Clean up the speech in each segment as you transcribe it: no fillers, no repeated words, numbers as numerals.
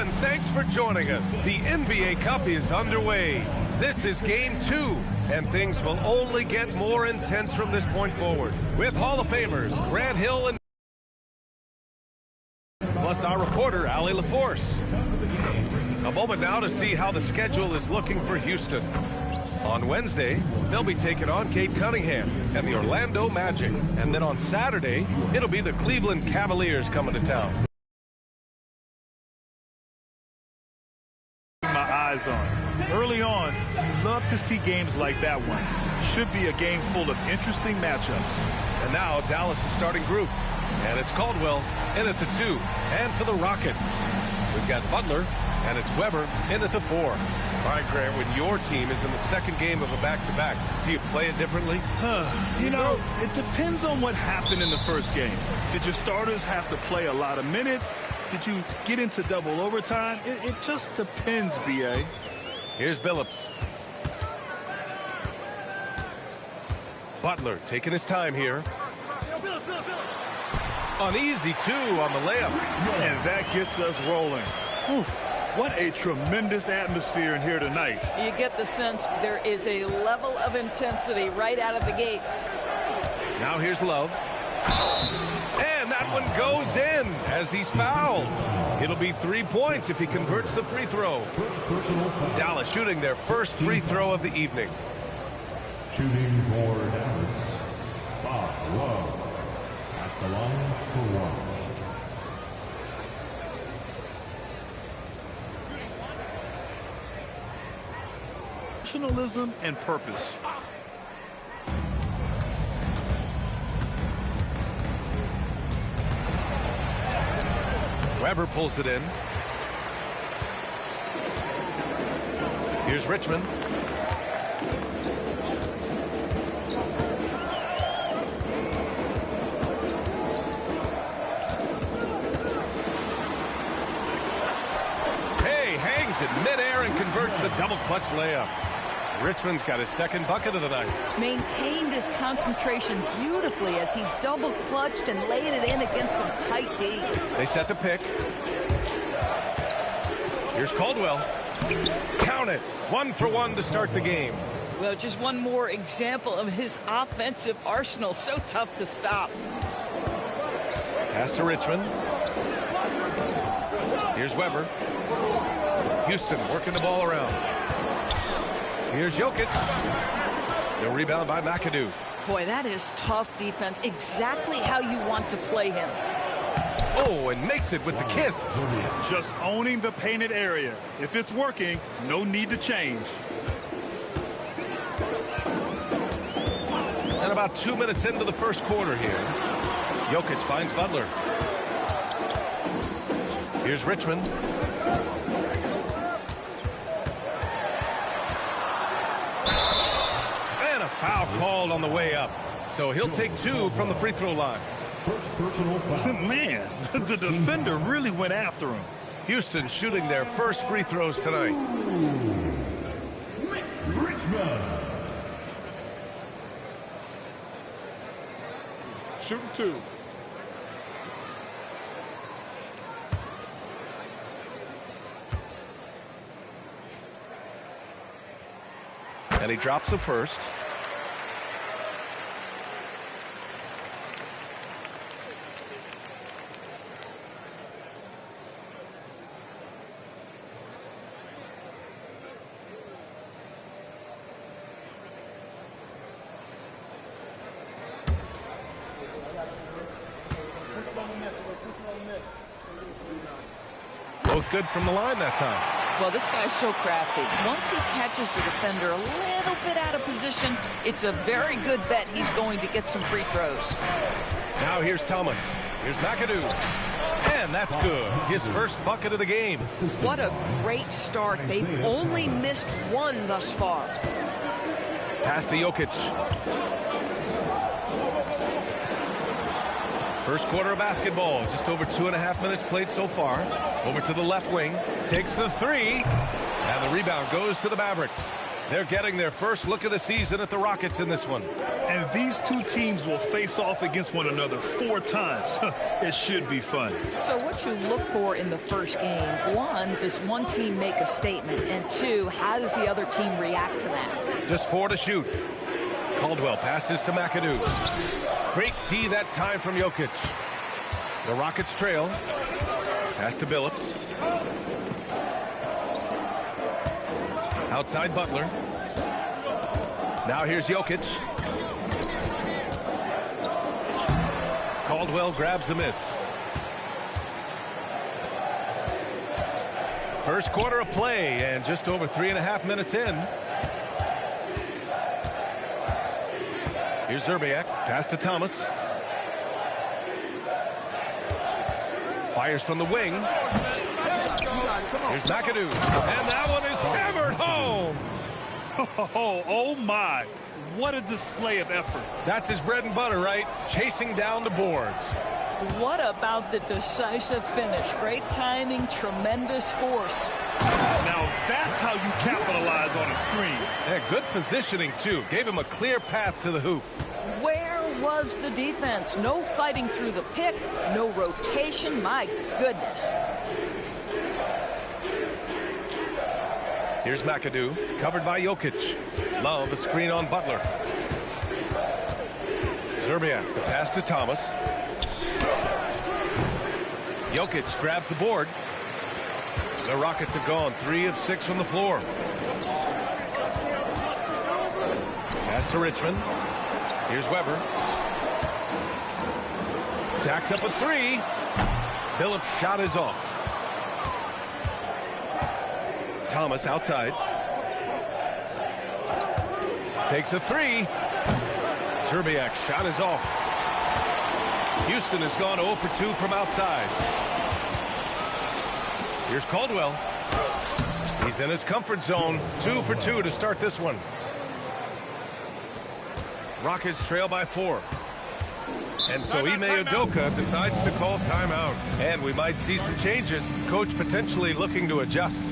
and thanks for joining us. The NBA Cup is underway. This is Game 2, and things will only get more intense from this point forward. With Hall of Famers Grant Hill and plus our reporter, Allie LaForce. A moment now to see how the schedule is looking for Houston. On Wednesday, they'll be taking on Cade Cunningham and the Orlando Magic. And then on Saturday, it'll be the Cleveland Cavaliers coming to town. My eyes on. Early on, you love to see games like that one. Should be a game full of interesting matchups. And now Dallas' starting group. And it's Caldwell in at the 2. And for the Rockets, we've got Butler, and it's Weber in at the 4. All right, Grant, when your team is in the second game of a back-to-back, do you play it differently? You know, it depends on what happened in the first game. Did your starters have to play a lot of minutes? Did you get into double overtime? It just depends, B.A. Here's Billups. Butler taking his time here. An easy 2 on the layup. And that gets us rolling. Whew. What a tremendous atmosphere in here tonight. You get the sense there is a level of intensity right out of the gates. Now here's Love. And that one goes in as he's fouled. It'll be 3 points if he converts the free throw. Dallas shooting their first free throw of the evening. Shooting for Dallas, Bob Love at the line for 1. Professionalism and purpose. Weber pulls it in. Here's Richmond. Hey, hangs it midair and converts the double clutch layup. Richmond's got his second bucket of the night. Maintained his concentration beautifully as he double clutched and laid it in against some tight D. They set the pick. Here's Caldwell. Count it. 1 for 1 to start the game. Well, just one more example of his offensive arsenal. So tough to stop. Pass to Richmond. Here's Weber. Houston working the ball around. Here's Jokic. The rebound by McAdoo. Boy, that is tough defense. Exactly how you want to play him. Oh, and makes it with the kiss. Just owning the painted area. If it's working, no need to change. And about 2 minutes into the first quarter here. Jokic finds Butler. Here's Richmond. And a foul called on the way up. So he'll take 2 from the free throw line. Man, the defender really went after him. Houston shooting their first free throws tonight. Richmond. Shooting 2. And he drops the first. Both good from the line that time. Well, this guy's so crafty. Once he catches the defender a little bit out of position, it's a very good bet he's going to get some free throws. Now here's Thomas. Here's McAdoo. And that's good. His first bucket of the game. What a great start. They've only missed one thus far. Pass to Jokic. First quarter of basketball. Just over 2.5 minutes played so far. Over to the left wing. Takes the 3. And the rebound goes to the Mavericks. They're getting their first look of the season at the Rockets in this one. And these two teams will face off against one another 4 times. It should be fun. So what you look for in the first game, 1, does one team make a statement? And 2, how does the other team react to that? Just 4 to shoot. Caldwell passes to McAdoo. Great D that time from Jokic. The Rockets trail. Pass to Billups. Outside Butler. Now here's Jokic. Caldwell grabs the miss. First quarter of play and just over 3.5 minutes in. Here's Zerbiak. Pass to Thomas. Fires from the wing. Here's McAdoo. And that one is hammered home. Oh my. What a display of effort. That's his bread and butter, right? Chasing down the boards. What about the decisive finish? Great timing, tremendous force. Now that's how you capitalize on a screen. Yeah, good positioning, too. Gave him a clear path to the hoop. Where was the defense? No fighting through the pick, no rotation. My goodness. Here's McAdoo, covered by Jokic. Love a screen on Butler. Zerbiak, the pass to Thomas. Jokic grabs the board. The Rockets have gone 3 of 6 from the floor. Pass to Richmond. Here's Weber. Jacks up a 3. Billups' shot is off. Thomas outside. Takes a 3. Zerbiak's shot is off. Houston has gone 0 for 2 from outside. Here's Caldwell. He's in his comfort zone. 2 for 2 to start this one. Rockets trail by 4. And so Ime Udoka decides to call timeout. And we might see some changes. Coach potentially looking to adjust.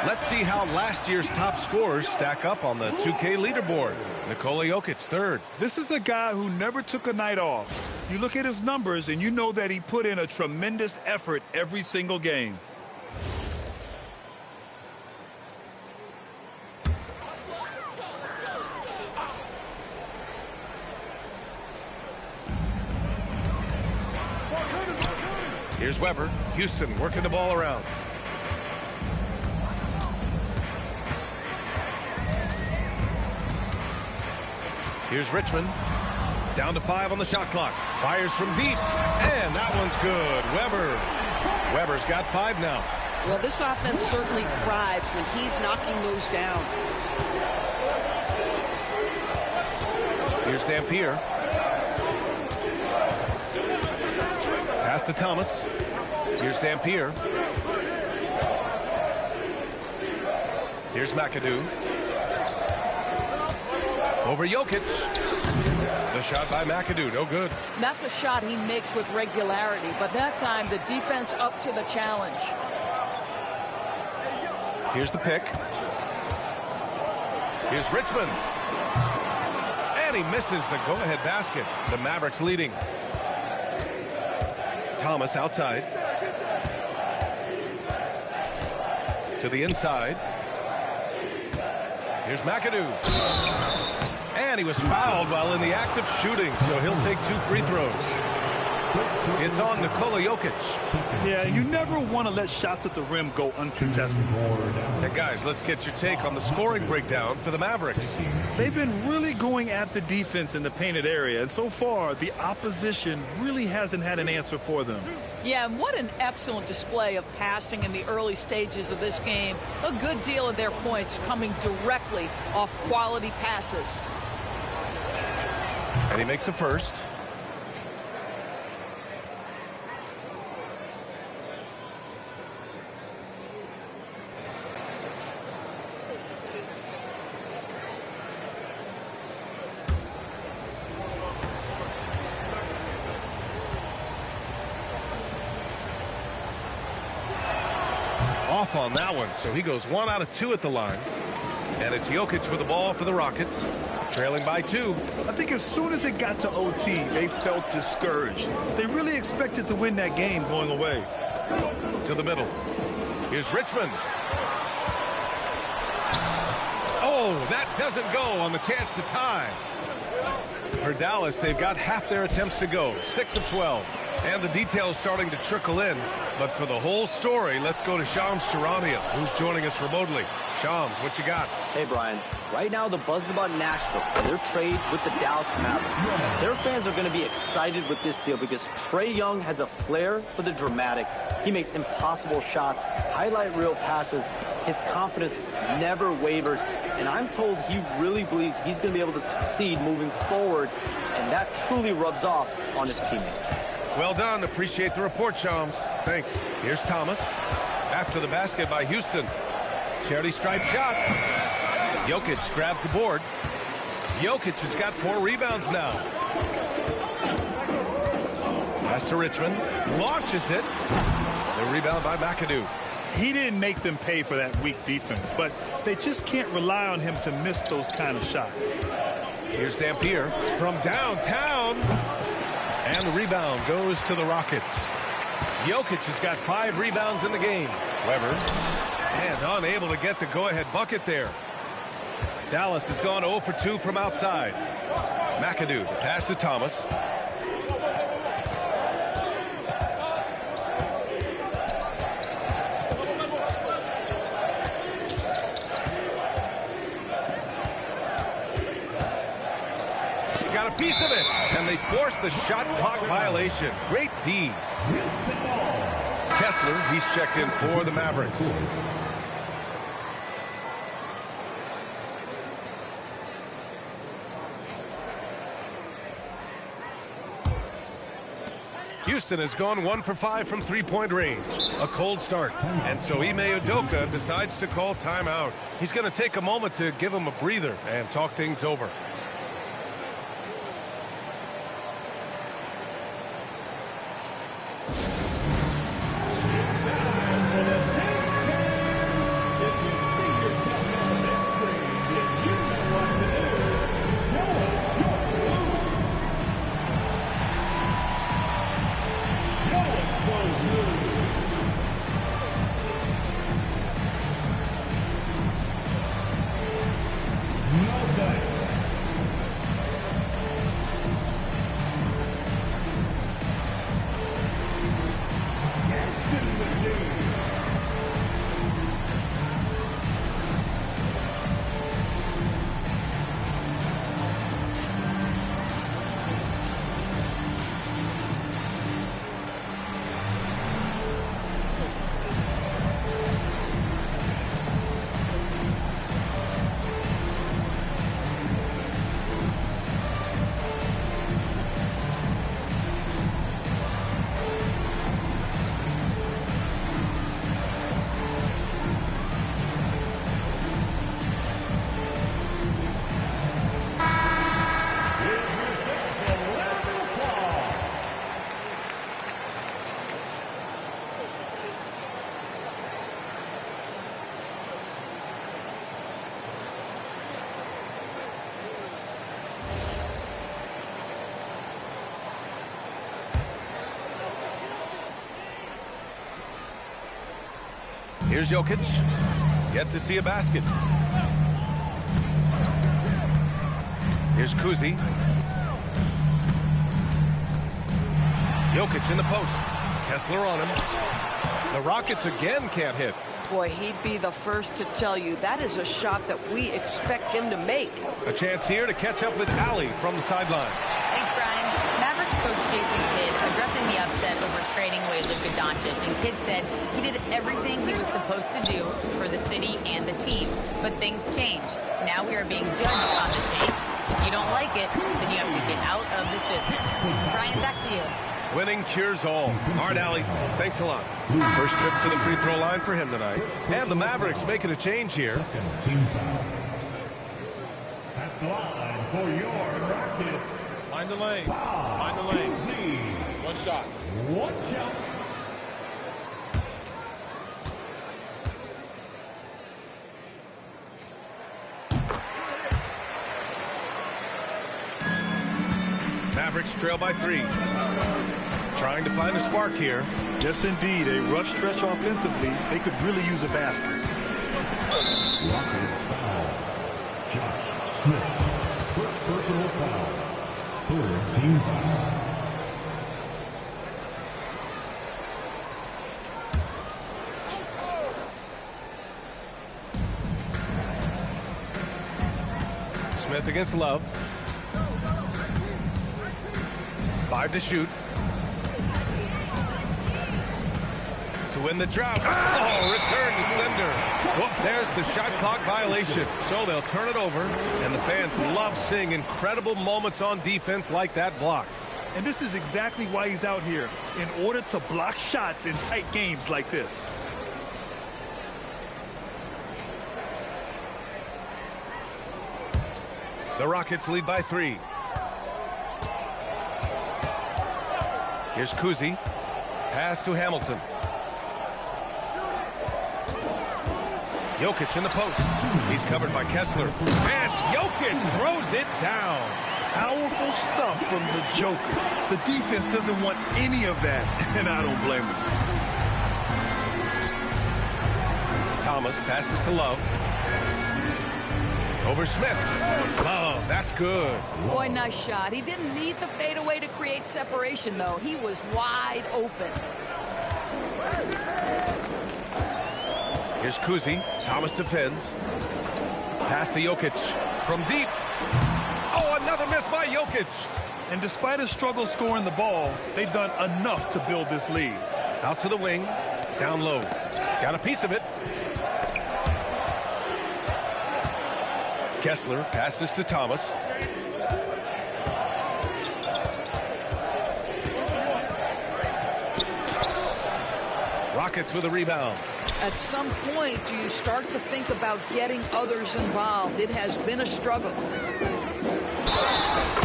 Let's see how last year's top scorers stack up on the 2K leaderboard. Nikola Jokic, 3rd. This is a guy who never took a night off. You look at his numbers and you know that he put in a tremendous effort every single game. Here's Weber. Houston working the ball around. Here's Richmond. Down to 5 on the shot clock. Fires from deep. And that one's good. Weber's got 5 now. Well, this offense certainly thrives when he's knocking those down. Here's Dampier. Pass to Thomas. Here's Dampier. Here's McAdoo. Over Jokic. The shot by McAdoo, no good. That's a shot he makes with regularity, but that time the defense up to the challenge. Here's the pick. Here's Richmond. And he misses the go-ahead basket. The Mavericks leading. Thomas outside. To the inside. Here's McAdoo. And he was fouled while in the act of shooting, so he'll take 2 free throws. It's on Nikola Jokic. Yeah, you never want to let shots at the rim go uncontested. And guys, let's get your take on the scoring breakdown for the Mavericks. They've been really going at the defense in the painted area, and so far, the opposition really hasn't had an answer for them. Yeah, and what an excellent display of passing in the early stages of this game. A good deal of their points coming directly off quality passes. And he makes the first. Off on that one, so he goes 1 out of 2 at the line. And it's Jokic with the ball for the Rockets, trailing by 2. I think as soon as it got to OT, they felt discouraged. They really expected to win that game going away. To the middle. Here's Richmond. Oh, that doesn't go on the chance to tie. For Dallas, they've got half their attempts to go, 6 of 12. And the details starting to trickle in. But for the whole story, let's go to Shams Charania, who's joining us remotely. Shams, what you got? Hey, Brian. Right now, the buzz is about Nashville and their trade with the Dallas Mavericks. Their fans are going to be excited with this deal because Trae Young has a flair for the dramatic. He makes impossible shots, highlight reel passes. His confidence never wavers. And I'm told he really believes he's going to be able to succeed moving forward. And that truly rubs off on his teammates. Well done. Appreciate the report, Shams. Thanks. Here's Thomas. After the basket by Houston. Charity stripe shot. Jokic grabs the board. Jokic has got 4 rebounds now. Pass to Richmond. Launches it. The rebound by McAdoo. He didn't make them pay for that weak defense, but they just can't rely on him to miss those kind of shots. Here's Dampier from downtown. And the rebound goes to the Rockets. Jokic has got 5 rebounds in the game. Weber, and unable to get the go-ahead bucket there. Dallas has gone 0 for 2 from outside. McAdoo, the pass to Thomas. Got a piece of it, and they forced the shot clock violation. Great D. Kessler, he's checked in for the Mavericks. Houston has gone 1 for 5 from 3-point range. A cold start. And so Ime Udoka decides to call timeout. He's going to take a moment to give him a breather and talk things over. Here's Jokic. Yet to see a basket. Here's Kuzi. Jokic in the post. Kessler on him. The Rockets again can't hit. Boy, he'd be the first to tell you that is a shot that we expect him to make. A chance here to catch up with Allie from the sideline. Thanks, Brian. Mavericks coach Jason Kidd addressing the upset over trading away Luka Doncic, and Kidd said he did everything he was supposed to do for the city and the team. But things change. Now we are being judged on the change. If you don't like it, then you have to get out of this business. Brian, back to you. Winning cures all. All right, Allie, thanks a lot. First trip to the free throw line for him tonight. And the Mavericks making a change here. Team foul. At the line for your Rockets. Find the lanes. Find the lanes. One shot. One shot. Mavericks trail by 3. Trying to find a spark here. Yes, indeed. A rough stretch offensively. They could really use a basket. Rockets foul. Josh Smith. First personal foul. Third team foul. Smith against Love. 5 to shoot. To win the drought. Oh, return to sender. Whoop, there's the shot clock violation. So they'll turn it over, and the fans love seeing incredible moments on defense like that block. And this is exactly why he's out here, in order to block shots in tight games like this. The Rockets lead by 3. Here's Kuzi. Pass to Hamilton. Jokic in the post. He's covered by Kessler. And Jokic throws it down. Powerful stuff from the Joker. The defense doesn't want any of that, and I don't blame them. Thomas passes to Love. Over Smith. Love, that's good. Boy, nice shot. He didn't need the fadeaway to create separation, though. He was wide open. Here's Kuzi. Thomas defends. Pass to Jokic. From deep. Oh, another miss by Jokic. And despite his struggle scoring the ball, they've done enough to build this lead. Out to the wing. Down low. Got a piece of it. Kessler passes to Thomas. Rockets with a rebound. At some point, do you start to think about getting others involved? It has been a struggle.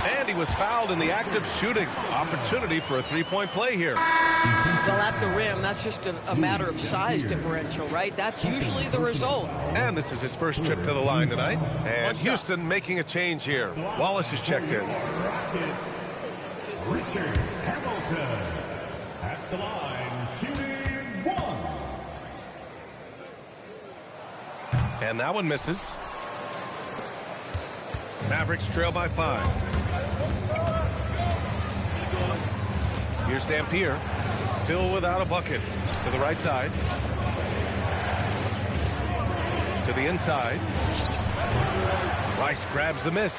And he was fouled in the act of shooting. Opportunity for a three-point play here. Well, at the rim, that's just a matter of size differential, right? That's usually the result. And this is his first trip to the line tonight. And Houston making a change here. Wallace is checked in. Rockets. Richard Hamilton. At the line, shooting 1. And that one misses. Mavericks trail by 5. Here's Dampier. Still without a bucket. To the right side. To the inside. Rice grabs the miss.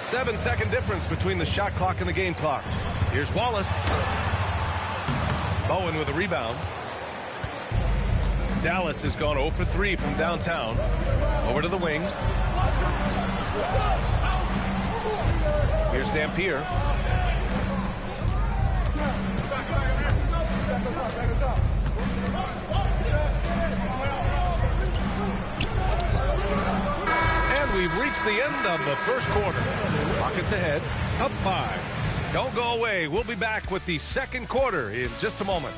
7-second difference between the shot clock and the game clock. Here's Wallace. Bowen with a rebound. Dallas has gone 0 for 3 from downtown. Over to the wing. Here's Dampier. And we've reached the end of the first quarter. Rockets ahead, up 5. Don't go away. We'll be back with the second quarter in just a moment.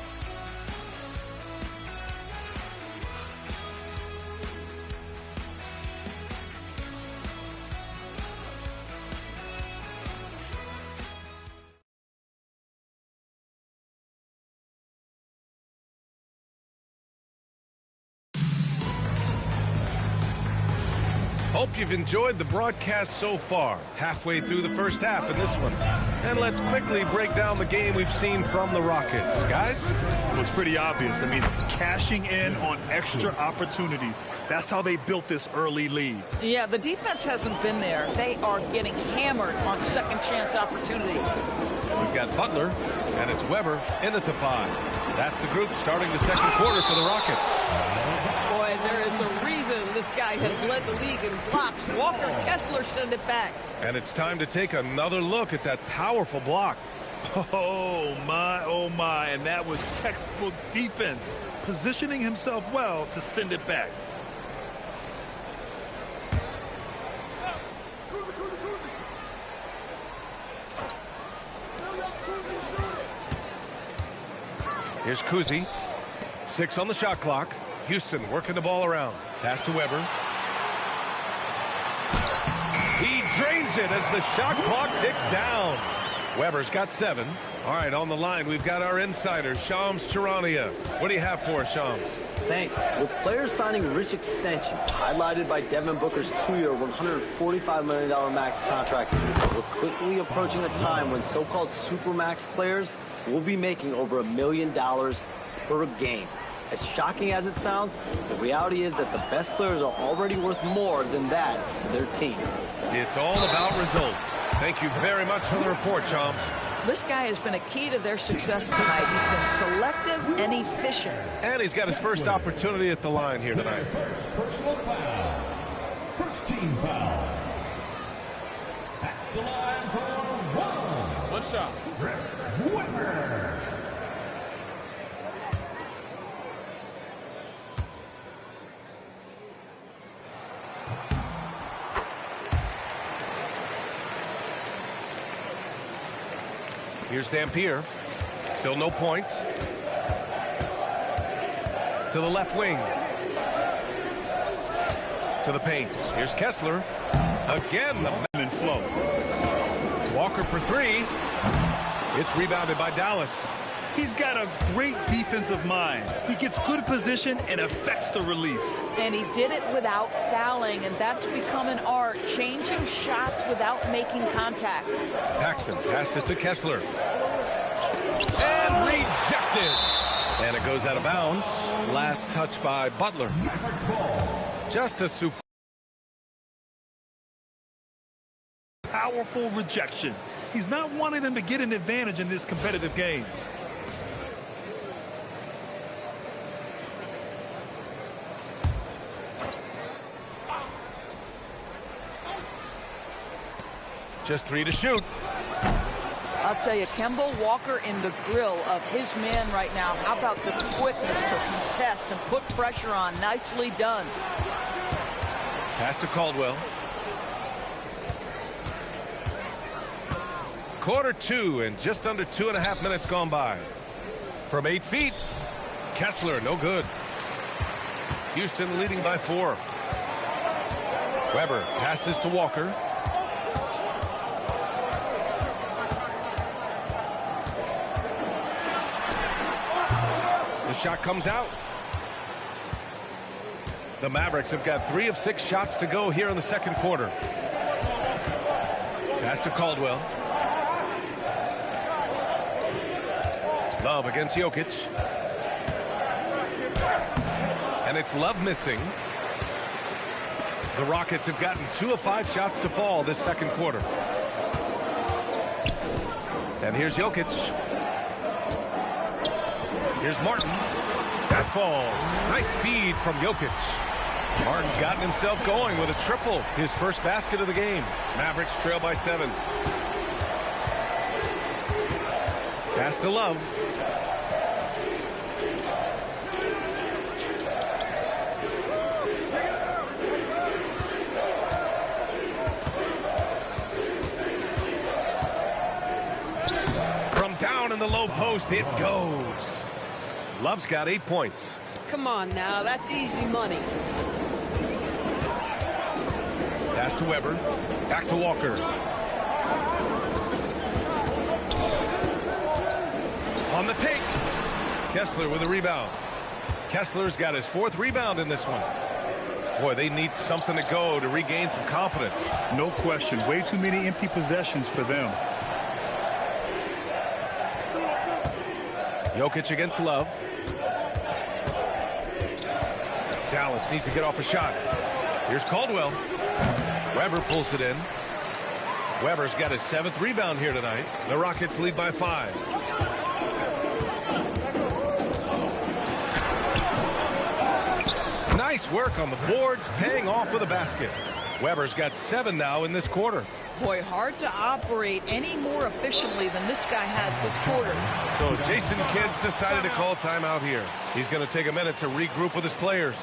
Hope you've enjoyed the broadcast so far. Halfway through the first half in this one. And let's quickly break down the game we've seen from the Rockets. Guys? It was pretty obvious. I mean, cashing in on extra opportunities. That's how they built this early lead. Yeah, the defense hasn't been there. They are getting hammered on second chance opportunities. We've got Butler, and it's Weber in at the 5. That's the group starting the second quarter for the Rockets. Boy, there is a reason this guy has led the league in blocks. Walker Kessler send it back. And it's time to take another look at that powerful block. Oh, my. And that was textbook defense. Positioning himself well to send it back. Here's Kuzi. 6 on the shot clock. Houston working the ball around. Pass to Weber. He drains it as the shot clock ticks down. Weber's got 7. All right, on the line, we've got our insider, Shams Charania. What do you have for us, Shams? Thanks. With players signing rich extensions, highlighted by Devin Booker's 2-year, $145 million max contract, we're quickly approaching a time when so-called supermax players will be making over $1 million per game. As shocking as it sounds, the reality is that the best players are already worth more than that to their teams. It's all about results. Thank you very much for the report, Shams. This guy has been a key to their success tonight. He's been selective and efficient. And he's got his first opportunity at the line here tonight. Personal foul. First team foul. At the line for 1. What's up? Weber. Here's Dampier. Still no points. To the left wing. To the paint. Here's Kessler. Again, the flow. Walker for 3. It's rebounded by Dallas. He's got a great defensive mind. He gets good position and affects the release. And he did it without fouling, and that's become an art, changing shots without making contact. Paxson passes to Kessler. And rejected. And it goes out of bounds. Last touch by Butler. Just a super. Powerful rejection. He's not wanting them to get an advantage in this competitive game. Just 3 to shoot. I'll tell you, Kemba Walker in the grill of his man right now. How about the quickness to contest and put pressure on? Nicely done. Pass to Caldwell. Quarter 2 and just under 2.5 minutes gone by. From 8 feet, Kessler, no good. Houston leading by 4. Weber passes to Walker. The shot comes out. The Mavericks have got 3 of 6 shots to go here in the second quarter. Pass to Caldwell. Love against Jokic. And it's Love missing. The Rockets have gotten 2 of 5 shots to fall this second quarter. And here's Jokic. Here's Martin. That falls. Nice feed from Jokic. Martin's gotten himself going with a triple. His first basket of the game. Mavericks trail by 7. Pass to Love. From down in the low post, it goes. Love's got 8 points. Come on now, that's easy money. Pass to Weber. Back to Walker. On the take. Kessler with a rebound. Kessler's got his 4th rebound in this one. Boy, they need something to go to regain some confidence. No question. Way too many empty possessions for them. Jokic against Love. Dallas needs to get off a shot. Here's Caldwell. Weber pulls it in. Weber's got his 7th rebound here tonight. The Rockets lead by 5. Nice work on the boards, paying off with a basket. Weber's got 7 now in this quarter. Boy, hard to operate any more efficiently than this guy has this quarter. So Jason Kidd's decided to call timeout here. He's going to take a minute to regroup with his players.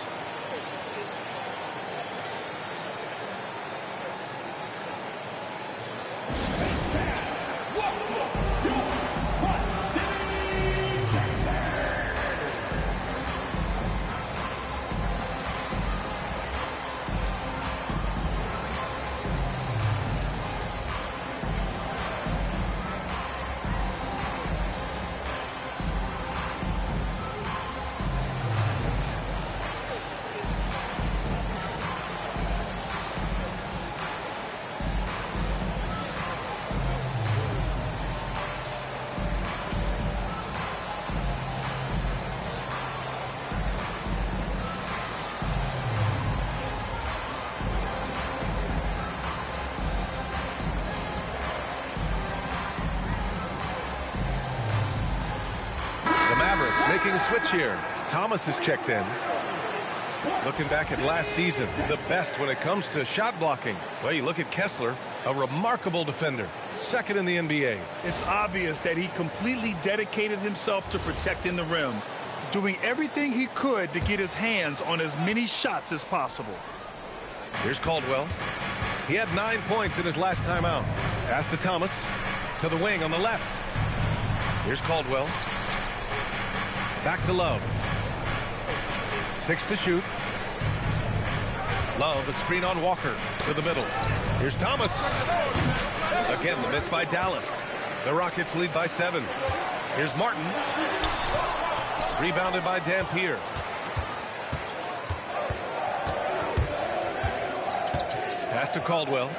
Making a switch here. Thomas has checked in. Looking back at last season, the best when it comes to shot blocking. Well, you look at Kessler, a remarkable defender, 2nd in the NBA. It's obvious that he completely dedicated himself to protecting the rim, doing everything he could to get his hands on as many shots as possible. Here's Caldwell. He had 9 points in his last time out. Pass to Thomas. To the wing on the left. Here's Caldwell. Back to Love. 6 to shoot. Love, a screen on Walker. To the middle. Here's Thomas. Again, the miss by Dallas. The Rockets lead by 7. Here's Martin. Rebounded by Dampier. Pass to Caldwell.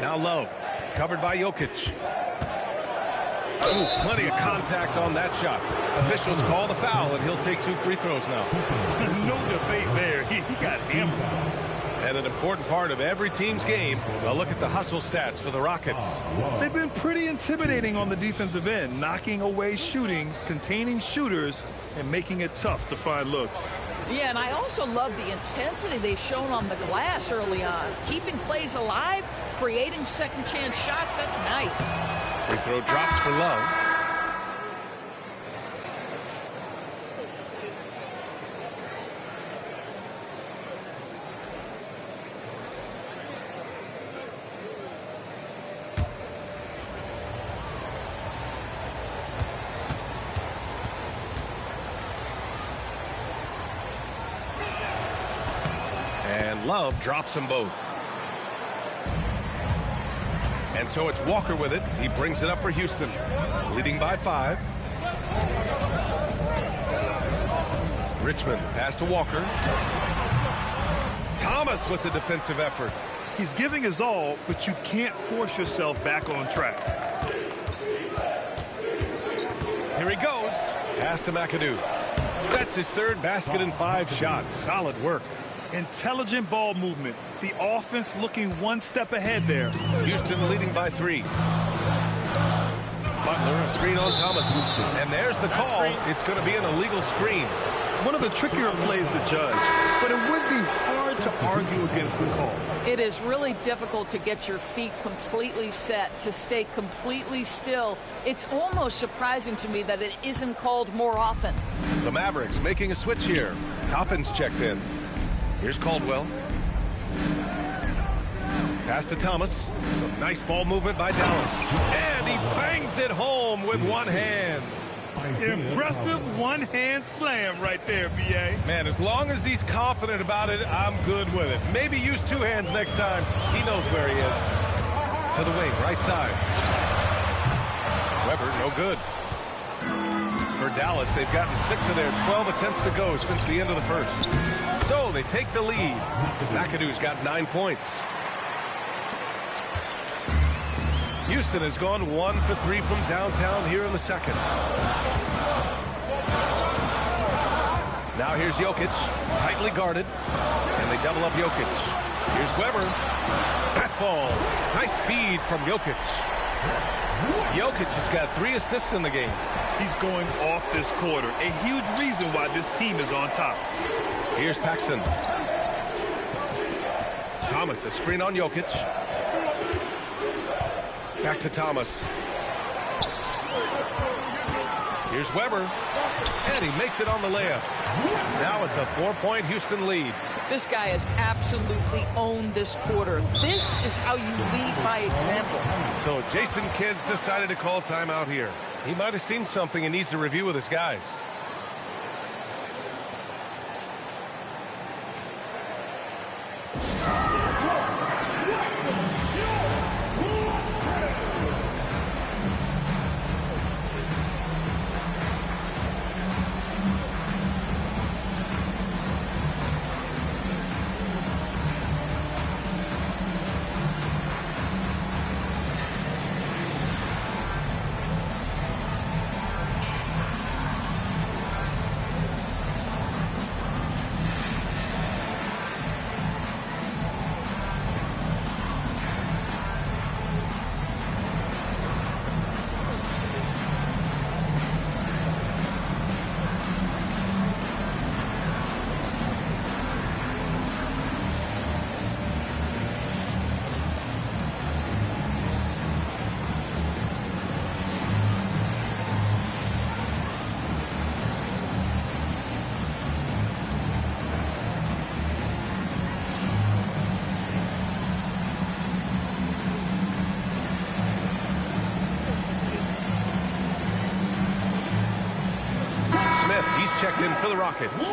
Now Love. Covered by Jokic. Ooh, plenty of contact on that shot. Officials call the foul, and he'll take 2 free throws now. No debate there. He got hammered. And an important part of every team's game, a look at the hustle stats for the Rockets. They've been pretty intimidating on the defensive end, knocking away shootings, containing shooters, and making it tough to find looks. Yeah, and I also love the intensity they've shown on the glass early on. Keeping plays alive, creating second chance shots, that's nice. Free throw drops for Love. And Love drops them both. And so it's Walker with it. He brings it up for Houston. Leading by 5. Richmond pass to Walker. Thomas with the defensive effort. He's giving his all, but you can't force yourself back on track. Here he goes. Pass to McAdoo. That's his 3rd basket in 5 shots. Solid work. Intelligent ball movement. The offense looking one step ahead there. Houston leading by 3. Butler, a screen on Thomas. And there's the call. It's going to be an illegal screen. One of the trickier plays to judge, but it would be hard to argue against the call. It is really difficult to get your feet completely set, to stay completely still. It's almost surprising to me that it isn't called more often. The Mavericks making a switch here. Toppin's checked in. Here's Caldwell. Pass to Thomas. Some nice ball movement by Dallas. And he bangs it home with one hand. Impressive one-hand slam right there, B.A. Man, as long as he's confident about it, I'm good with it. Maybe use 2 hands next time. He knows where he is. To the wing, right side. Weber, no good. For Dallas, they've gotten 6 of their 12 attempts to go since the end of the first. So they take the lead. McAdoo's got 9 points. Houston has gone 1 for 3 from downtown here in the second. Now here's Jokic, tightly guarded, and they double up Jokic. Here's Weber. That falls. Nice feed from Jokic. Jokic has got 3 assists in the game. He's going off this quarter. A huge reason why this team is on top. Here's Paxson. Thomas, a screen on Jokic. Back to Thomas. Here's Weber. And he makes it on the layup. Now it's a 4-point Houston lead. This guy has absolutely owned this quarter. This is how you lead by example. So Jason Kidd's decided to call timeout here. He might have seen something and needs to review with his guys. He's checked in for the Rockets.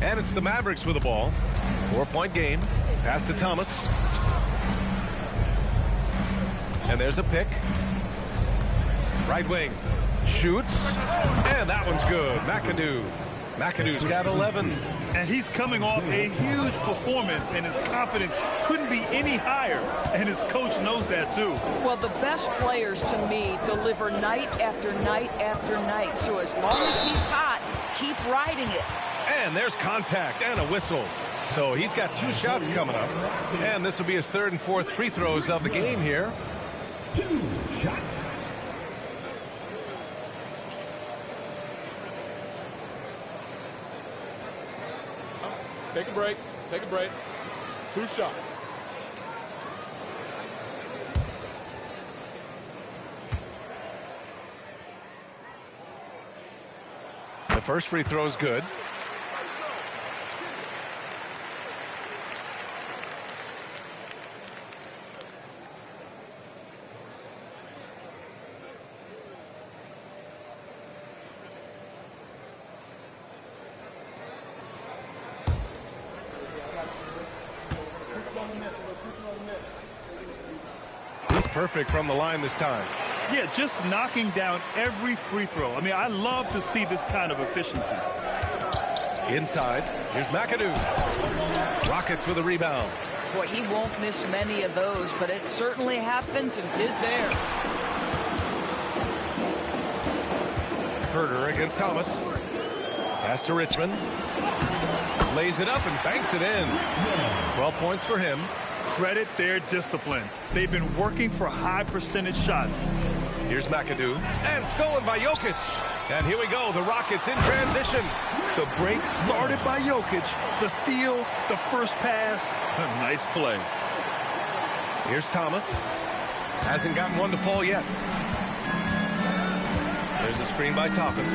And it's the Mavericks with the ball. 4-point game. Pass to Thomas. And there's a pick. Right wing. Shoots. And that one's good. McAdoo's got 11. And he's coming off a huge performance, and his confidence couldn't be any higher. And his coach knows that, too. Well, the best players, to me, deliver night after night after night. So as long as he's hot, keep riding it. And there's contact and a whistle. So he's got 2 shots coming up. And this will be his 3rd and 4th free throws of the game here. 2 shots. Take a break. Take a break. 2 shots. The first free throw is good. He's perfect from the line this time. Yeah, just knocking down every free throw. I mean, I love to see this kind of efficiency. Inside, here's McAdoo. Rockets with a rebound. Boy, he won't miss many of those, but it certainly happens and did there. Herter against Thomas. Pass to Richmond. Lays it up and banks it in. 12 points for him. Credit their discipline. They've been working for high percentage shots. Here's McAdoo. And stolen by Jokic. And here we go. The Rockets in transition. The break started by Jokic. The steal, the first pass. A nice play. Here's Thomas. Hasn't gotten one to fall yet. There's a screen by Toppin.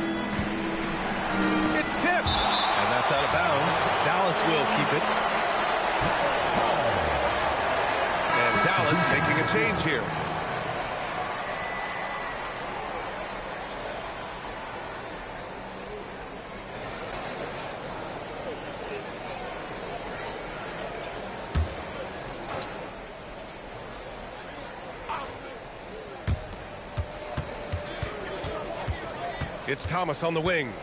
It's tipped. And that's out of bounds. Dallas will keep it. And Dallas making a change here. It's Thomas on the wing.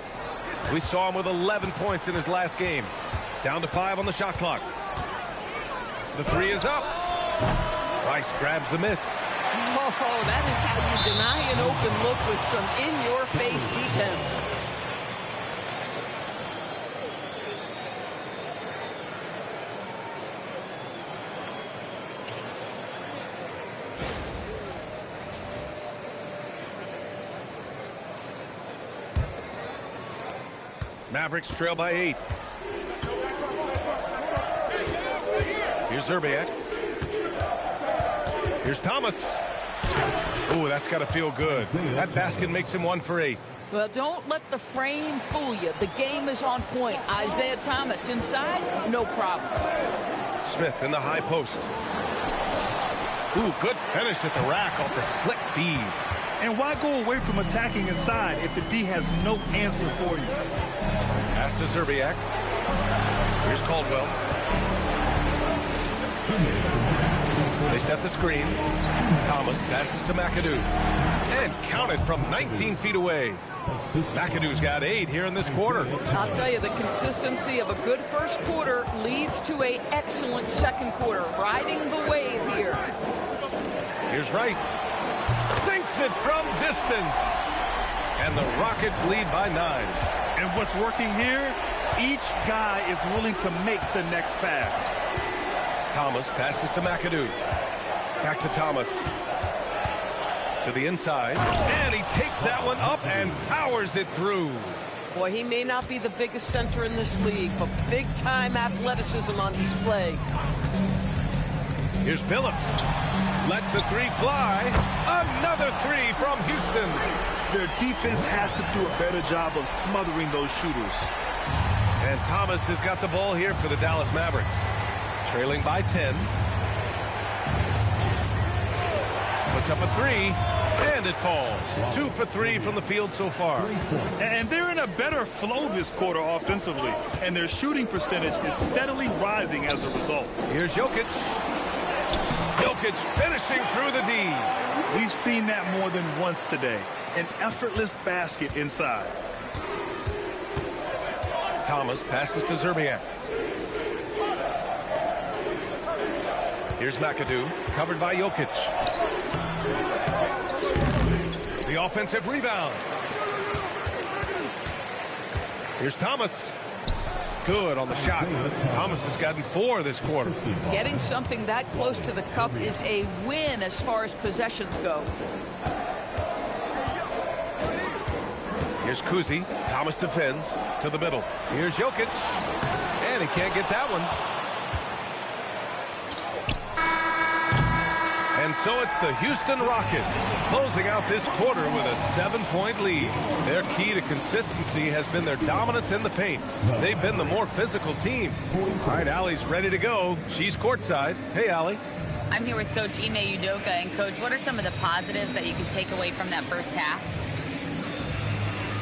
We saw him with 11 points in his last game. Down to 5 on the shot clock. The three is up. Rice grabs the miss. Oh, that is how you deny an open look with some in-your-face defense. Mavericks trail by 8. Here's Zerbiak. Here's Thomas. Ooh, that's got to feel good. That basket makes him 1 for 8. Well, don't let the frame fool you. The game is on point. Isaiah Thomas inside, no problem. Smith in the high post. Ooh, good finish at the rack off the slick feed. And why go away from attacking inside if the D has no answer for you? Pass to Zerbiak. Here's Caldwell. They set the screen. Thomas passes to McAdoo. And counted from 19 feet away. McAdoo's got 8 here in this quarter. I'll tell you, the consistency of a good first quarter leads to an excellent second quarter. Riding the wave here. Here's Rice. Sinks it from distance. And the Rockets lead by 9. And what's working here, each guy is willing to make the next pass. Thomas passes to McAdoo. Back to Thomas. To the inside. And he takes that one up and powers it through. Boy, he may not be the biggest center in this league, but big-time athleticism on display. Here's Billups. Lets the three fly. Another three from Houston. Their defense has to do a better job of smothering those shooters. And Thomas has got the ball here for the Dallas Mavericks. Trailing by 10. Puts up a three, and it falls. 2 for 3 from the field so far. And they're in a better flow this quarter offensively, and their shooting percentage is steadily rising as a result. Here's Jokic. Jokic finishing through the D. We've seen that more than once today. An effortless basket inside. Thomas passes to Zerbiak. Here's McAdoo, covered by Jokic. The offensive rebound. Here's Thomas. Good on the shot. Thomas has gotten 4 this quarter. Getting something that close to the cup is a win as far as possessions go. Here's Kuzi. Thomas defends to the middle. Here's Jokic. And he can't get that one. And so it's the Houston Rockets closing out this quarter with a 7-point lead. Their key to consistency has been their dominance in the paint. They've been the more physical team. All right, Allie's ready to go. She's courtside. Hey, Allie. I'm here with Coach Ime Udoka. And, Coach, what are some of the positives that you can take away from that first half?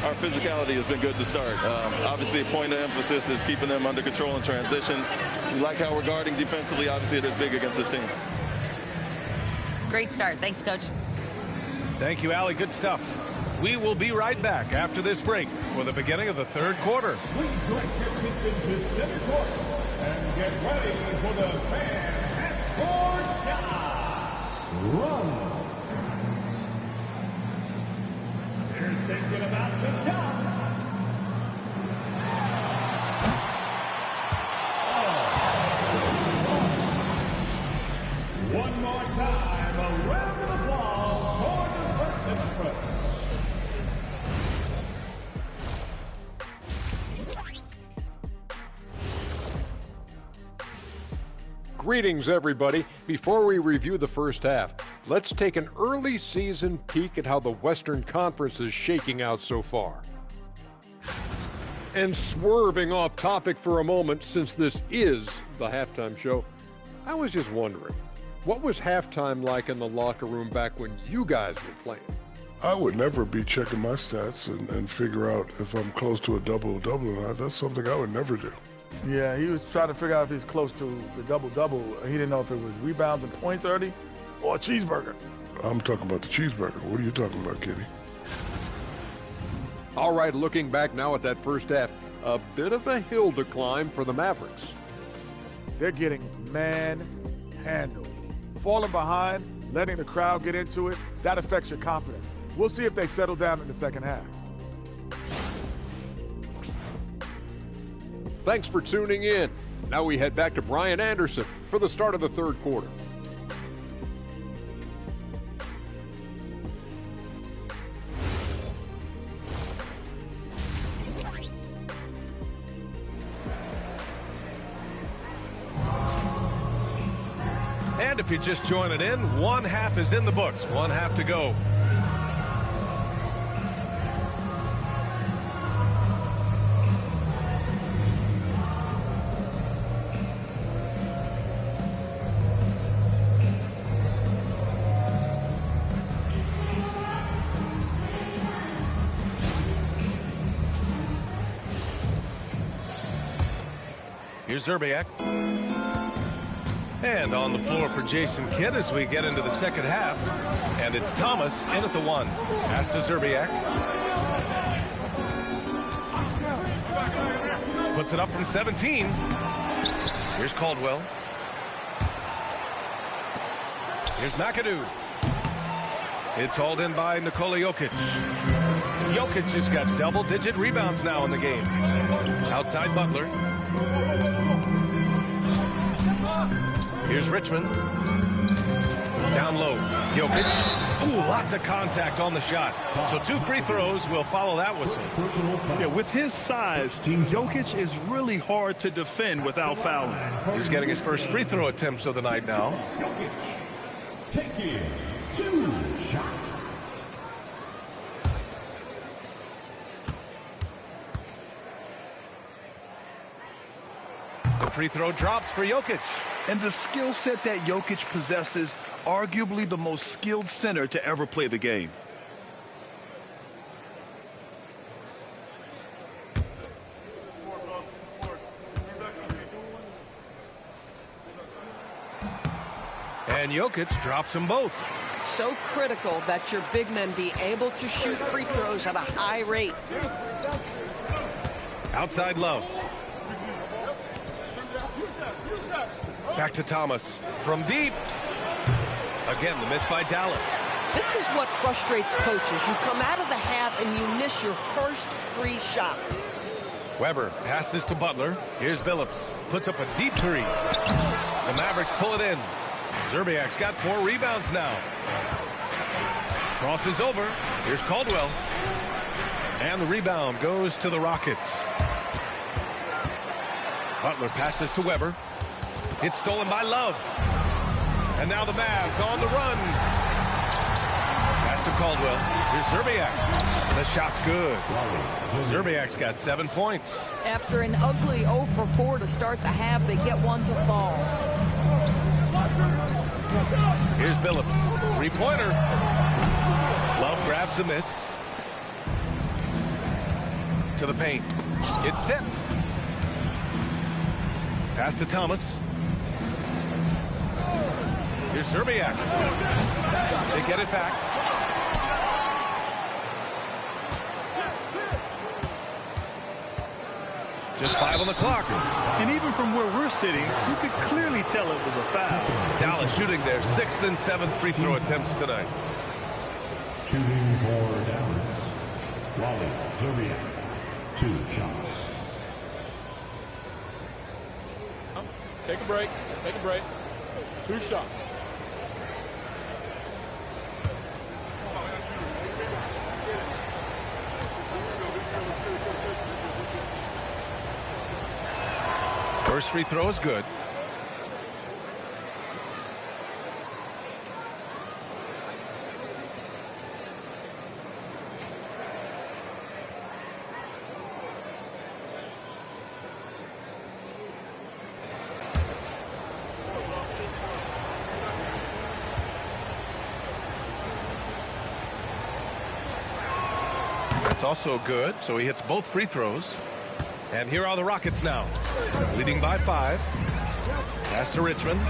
Our physicality has been good to start. Obviously, a point of emphasis is keeping them under control in transition. We like how we're guarding defensively. Obviously, it is big against this team. Great start. Thanks, Coach. Thank you, Allie. Good stuff. We will be right back after this break for the beginning of the third quarter. Please direct your attention to center court and get ready for the fan half-court shot. Runs. Here's thinking about the shot. One more time, a round of applause for the participants. Greetings, everybody. Before we review the first half, let's take an early season peek at how the Western Conference is shaking out so far. And swerving off topic for a moment, since this is the halftime show, I was just wondering, what was halftime like in the locker room back when you guys were playing? I would never be checking my stats and figure out if I'm close to a double-double or not. That's something I would never do. Yeah, he was trying to figure out if he's close to the double-double. He didn't know if it was rebounds and points early or a cheeseburger. I'm talking about the cheeseburger. What are you talking about, Kitty? All right, looking back now at that first half, a bit of a hill to climb for the Mavericks. They're getting manhandled. Falling behind, letting the crowd get into it, that affects your confidence. We'll see if they settle down in the second half. Thanks for tuning in. Now we head back to Brian Anderson for the start of the third quarter. And if you're just joining in, one half is in the books, one half to go. Here's Zerbiak. And on the floor for Jason Kidd as we get into the second half. And it's Thomas in at the 1. Pass to Zerbiak. Puts it up from 17. Here's Caldwell. Here's McAdoo. It's hauled in by Nikola Jokic. Jokic has got double-digit rebounds now in the game. Outside Butler. Here's Richmond. Down low. Jokic. Ooh, lots of contact on the shot. So 2 free throws will follow that whistle. Yeah, with his size, Jokic is really hard to defend without fouling. He's getting his first free throw attempts of the night now. Jokic taking 2 shots. The free throw drops for Jokic. And the skill set that Jokic possesses, arguably the most skilled center to ever play the game. And Jokic drops them both. So critical that your big men be able to shoot free throws at a high rate. Outside Love. Back to Thomas. From deep. Again, the miss by Dallas. This is what frustrates coaches. You come out of the half and you miss your first 3 shots. Weber passes to Butler. Here's Billups. Puts up a deep 3. The Mavericks pull it in. Zerbiak's got 4 rebounds now. Crosses over. Here's Caldwell. And the rebound goes to the Rockets. Butler passes to Weber. It's stolen by Love. And now the Mavs on the run. Pass to Caldwell. Here's Zerbiak. The shot's good. Zerbiak's got 7 points. After an ugly 0 for 4 to start the half, they get one to fall. Here's Billups. 3-pointer. Love grabs the miss. To the paint. It's tipped. Pass to Thomas. Here's Zerbiak. They get it back. Just 5 on the clock. And even from where we're sitting, you could clearly tell it was a foul. Dallas shooting their 6th and 7th free throw attempts tonight. Shooting for Dallas. Wally Zerbiak, 2 shots. Take a break. Take a break. 2 shots. First free throw is good. That's also good, so he hits both free throws. And here are the Rockets now, leading by 5. Pass to Richmond.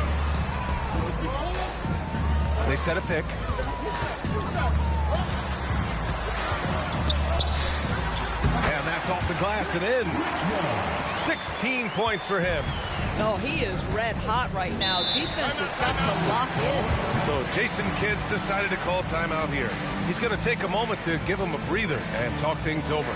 They set a pick. And that's off the glass and in. 16 points for him. Oh, he is red hot right now. Defense has got to lock in. So Jason Kidd's decided to call timeout here. He's going to take a moment to give him a breather and talk things over.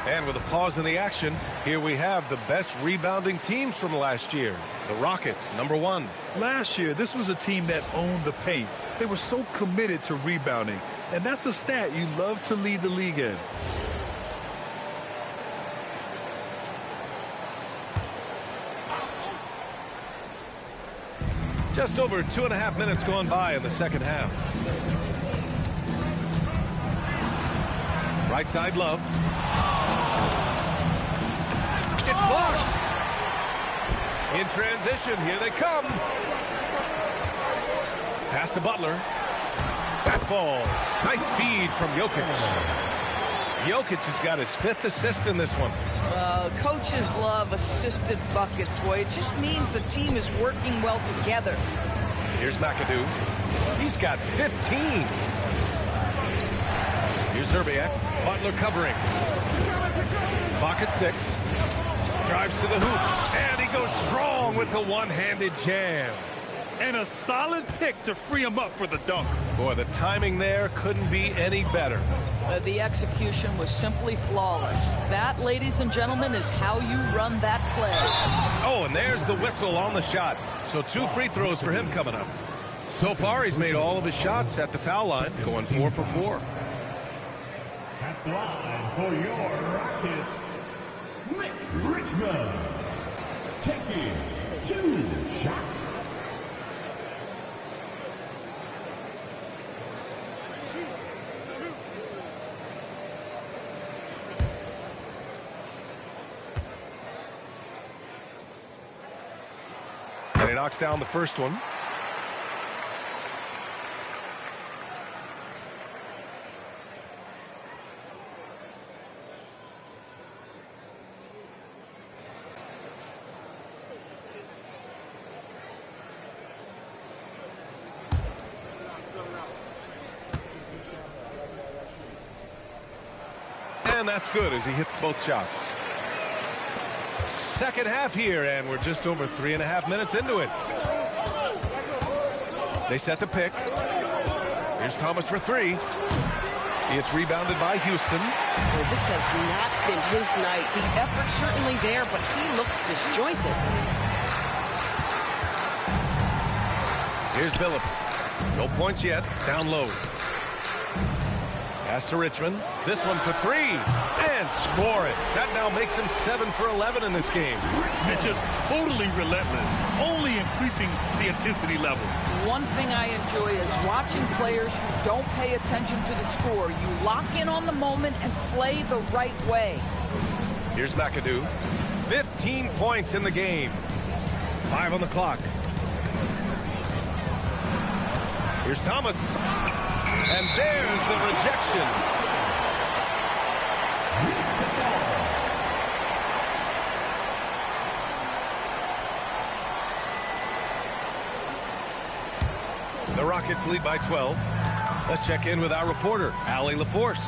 And with a pause in the action, here we have the best rebounding teams from last year. The Rockets, #1. Last year, this was a team that owned the paint. They were so committed to rebounding, and that's a stat you love to lead the league in. Just over 2.5 minutes gone by in the second half. Right side, Love. It's blocked. In transition, here they come. Pass to Butler. That falls. Nice feed from Jokic. Jokic has got his 5th assist in this one. Coaches love assisted buckets, boy. It just means the team is working well together. Here's McAdoo. He's got 15. Here's Zerbiak. Butler covering. Clock at 6. Drives to the hoop. And he goes strong with the one-handed jam. And a solid pick to free him up for the dunk. Boy, the timing there couldn't be any better. The execution was simply flawless. That, ladies and gentlemen, is how you run that play. Oh, and there's the whistle on the shot. So 2 free throws for him coming up. So far, he's made all of his shots at the foul line, going 4 for 4. At the line for your Rockets, Mitch Richmond, taking 2 shots. And he knocks down the first one. And that's good as he hits both shots. Second half here, and we're just over 3.5 minutes into it. They set the pick. Here's Thomas for 3. It's rebounded by Houston. Well, this has not been his night. The effort's certainly there, but he looks disjointed. Here's Billups. No points yet. Down low. Pass to Richmond. This one for 3. And score it. That now makes him 7 for 11 in this game. They're just totally relentless, only increasing the intensity level. One thing I enjoy is watching players who don't pay attention to the score. You lock in on the moment and play the right way. Here's McAdoo. 15 points in the game. 5 on the clock. Here's Thomas. And there's the rejection. The Rockets lead by 12. Let's check in with our reporter, Allie LaForce.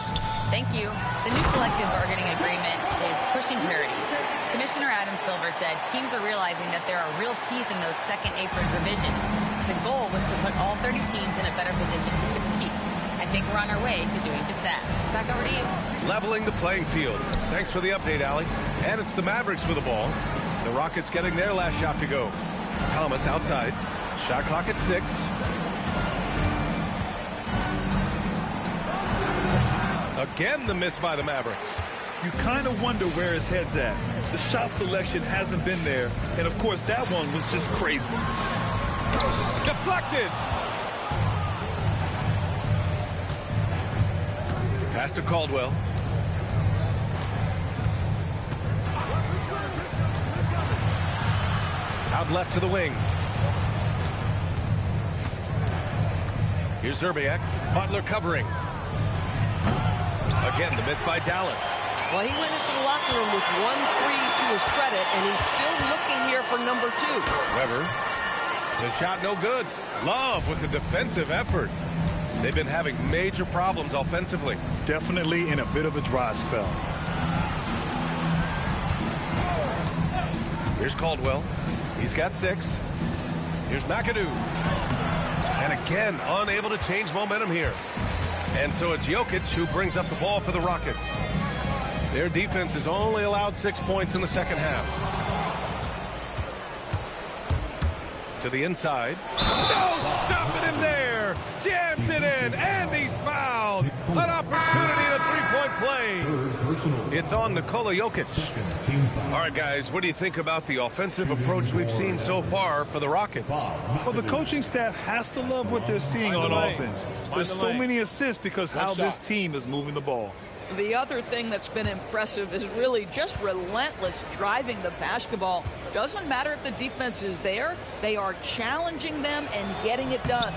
Thank you. The new collective bargaining agreement is pushing parity. Commissioner Adam Silver said teams are realizing that there are real teeth in those second apron provisions. The goal was to put all 30 teams in a better position to compete. I think we're on our way to doing just that. Back over to you. Leveling the playing field. Thanks for the update, Allie. And it's the Mavericks with the ball. The Rockets getting their last shot to go. Thomas outside. Shot clock at 6. Again, the miss by the Mavericks. You kind of wonder where his head's at. The shot selection hasn't been there. And, of course, that one was just crazy. Deflected. Pass to Caldwell. Out left to the wing. Here's Zerbiak. Butler covering. Again, the miss by Dallas. Well, he went into the locker room with 1-3 to his credit, and he's still looking here for number 2. Weber. The shot no good. Love with the defensive effort. They've been having major problems offensively. Definitely in a bit of a dry spell. Here's Caldwell. He's got 6. Here's McAdoo. And again, unable to change momentum here. And so it's Jokic who brings up the ball for the Rockets. Their defense has only allowed 6 points in the second half. To the inside. No, stopping him there. Jams it in, and he's fouled. An opportunity, a three-point play. It's on Nikola Jokic. All right, guys, what do you think about the offensive approach we've seen so far for the Rockets? Well, the coaching staff has to love what they're seeing on offense. There's so many assists because how this team is moving the ball. The other thing that's been impressive is really just relentless driving the basketball. Doesn't matter if the defense is there, they are challenging them and getting it done.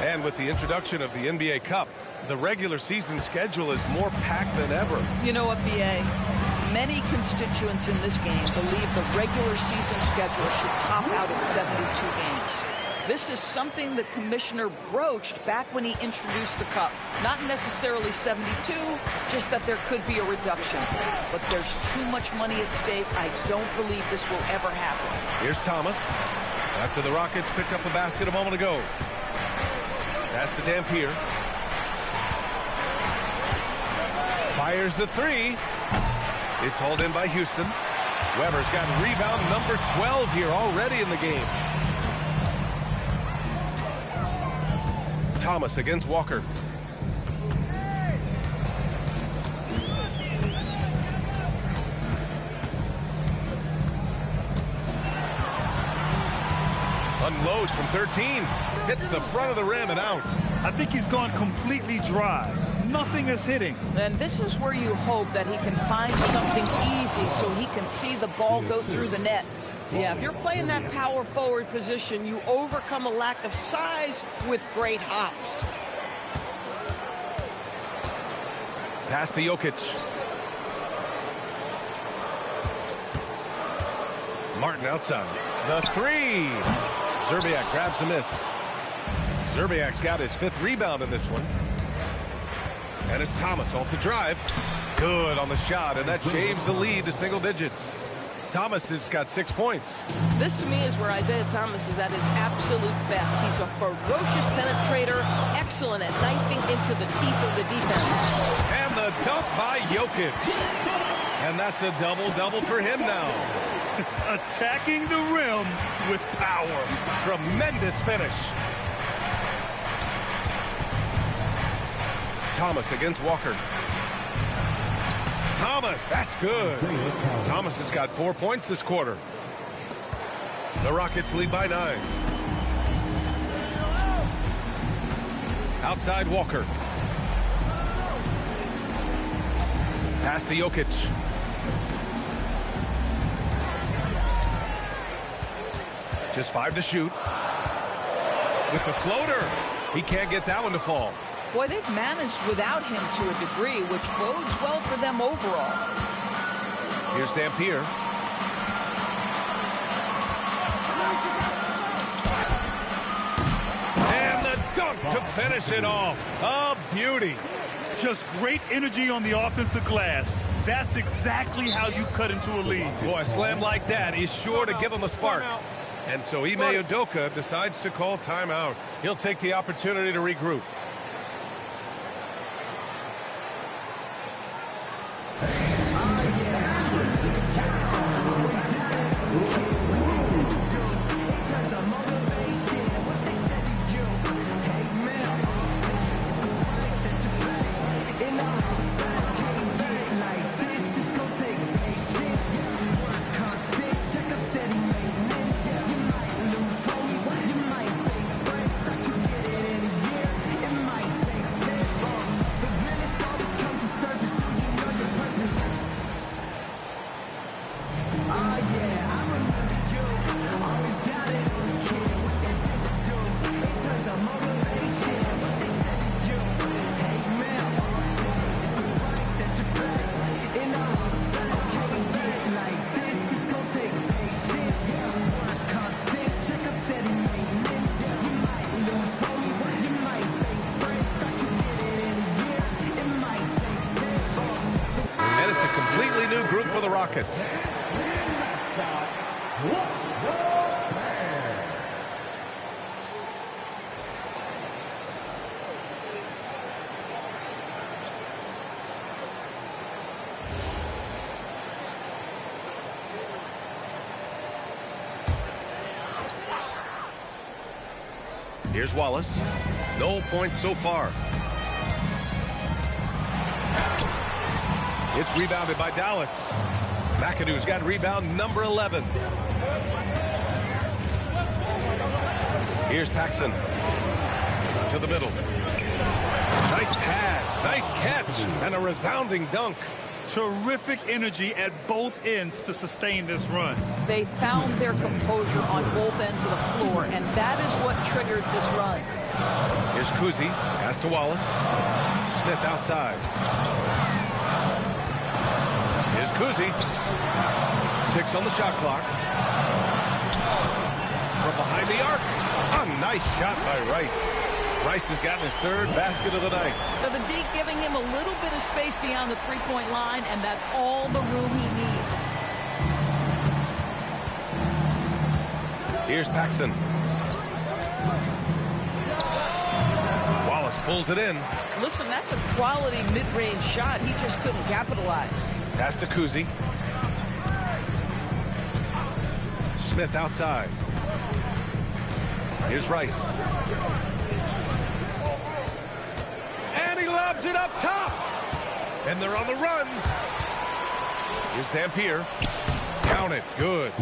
And with the introduction of the NBA Cup, the regular season schedule is more packed than ever. You know what, B.A.? Many constituents in this game believe the regular season schedule should top out at 72 games. This is something the commissioner broached back when he introduced the Cup. Not necessarily 72, just that there could be a reduction. But there's too much money at stake. I don't believe this will ever happen. Here's Thomas. After the Rockets picked up the basket a moment ago. Pass to Dampier. Fires the 3. It's hauled in by Houston. Weber's got rebound number 12 here already in the game. Thomas against Walker. Unloads from 13. Hits the front of the rim and out. I think he's gone completely dry. Nothing is hitting. And this is where you hope that he can find something easy so he can see the ball go through the net. Yeah, if you're playing that power forward position, you overcome a lack of size with great hops. Pass to Jokic. Martin outside. The 3. Zerbiak grabs the miss. Zerbiak's got his 5th rebound in this one. And it's Thomas off the drive. Good on the shot, and that shaves the lead to single digits. Thomas has got 6 points. This, to me, is where Isaiah Thomas is at his absolute best. He's a ferocious penetrator, excellent at knifing into the teeth of the defense. And the dunk by Jokic. And that's a double-double for him now. Attacking the rim with power. Tremendous finish. Thomas against Walker. Thomas, that's good. Thomas has got 4 points this quarter. The Rockets lead by 9. Outside Walker. Pass to Jokic. Just 5 to shoot. With the floater. He can't get that one to fall. Boy, they've managed without him to a degree, which bodes well for them overall. Here's Dampier. And the dunk to finish it off. A beauty. Just great energy on the offensive glass. That's exactly how you cut into a lead. Boy, a slam like that is sure to give him a spark. And so Ime Udoka decides to call timeout. He'll take the opportunity to regroup. For the Rockets. Here's Wallace. No points so far. It's rebounded by Dallas. McAdoo's got rebound number 11. Here's Paxson. To the middle. Nice pass, nice catch, and a resounding dunk. Terrific energy at both ends to sustain this run. They found their composure on both ends of the floor, and that is what triggered this run. Here's Kuzi. Pass to Wallace. Smith outside. Here's Kuzi. 6 on the shot clock. From behind the arc. A nice shot by Rice. Rice has gotten his 3rd basket of the night. So the D giving him a little bit of space beyond the three-point line, and that's all the room he needs. Here's Paxson. Wallace pulls it in. Listen, that's a quality mid-range shot. He just couldn't capitalize. Pass to Kuzi. Smith outside. Here's Rice. And he lobs it up top. And they're on the run. Here's Dampier. Count it. Good.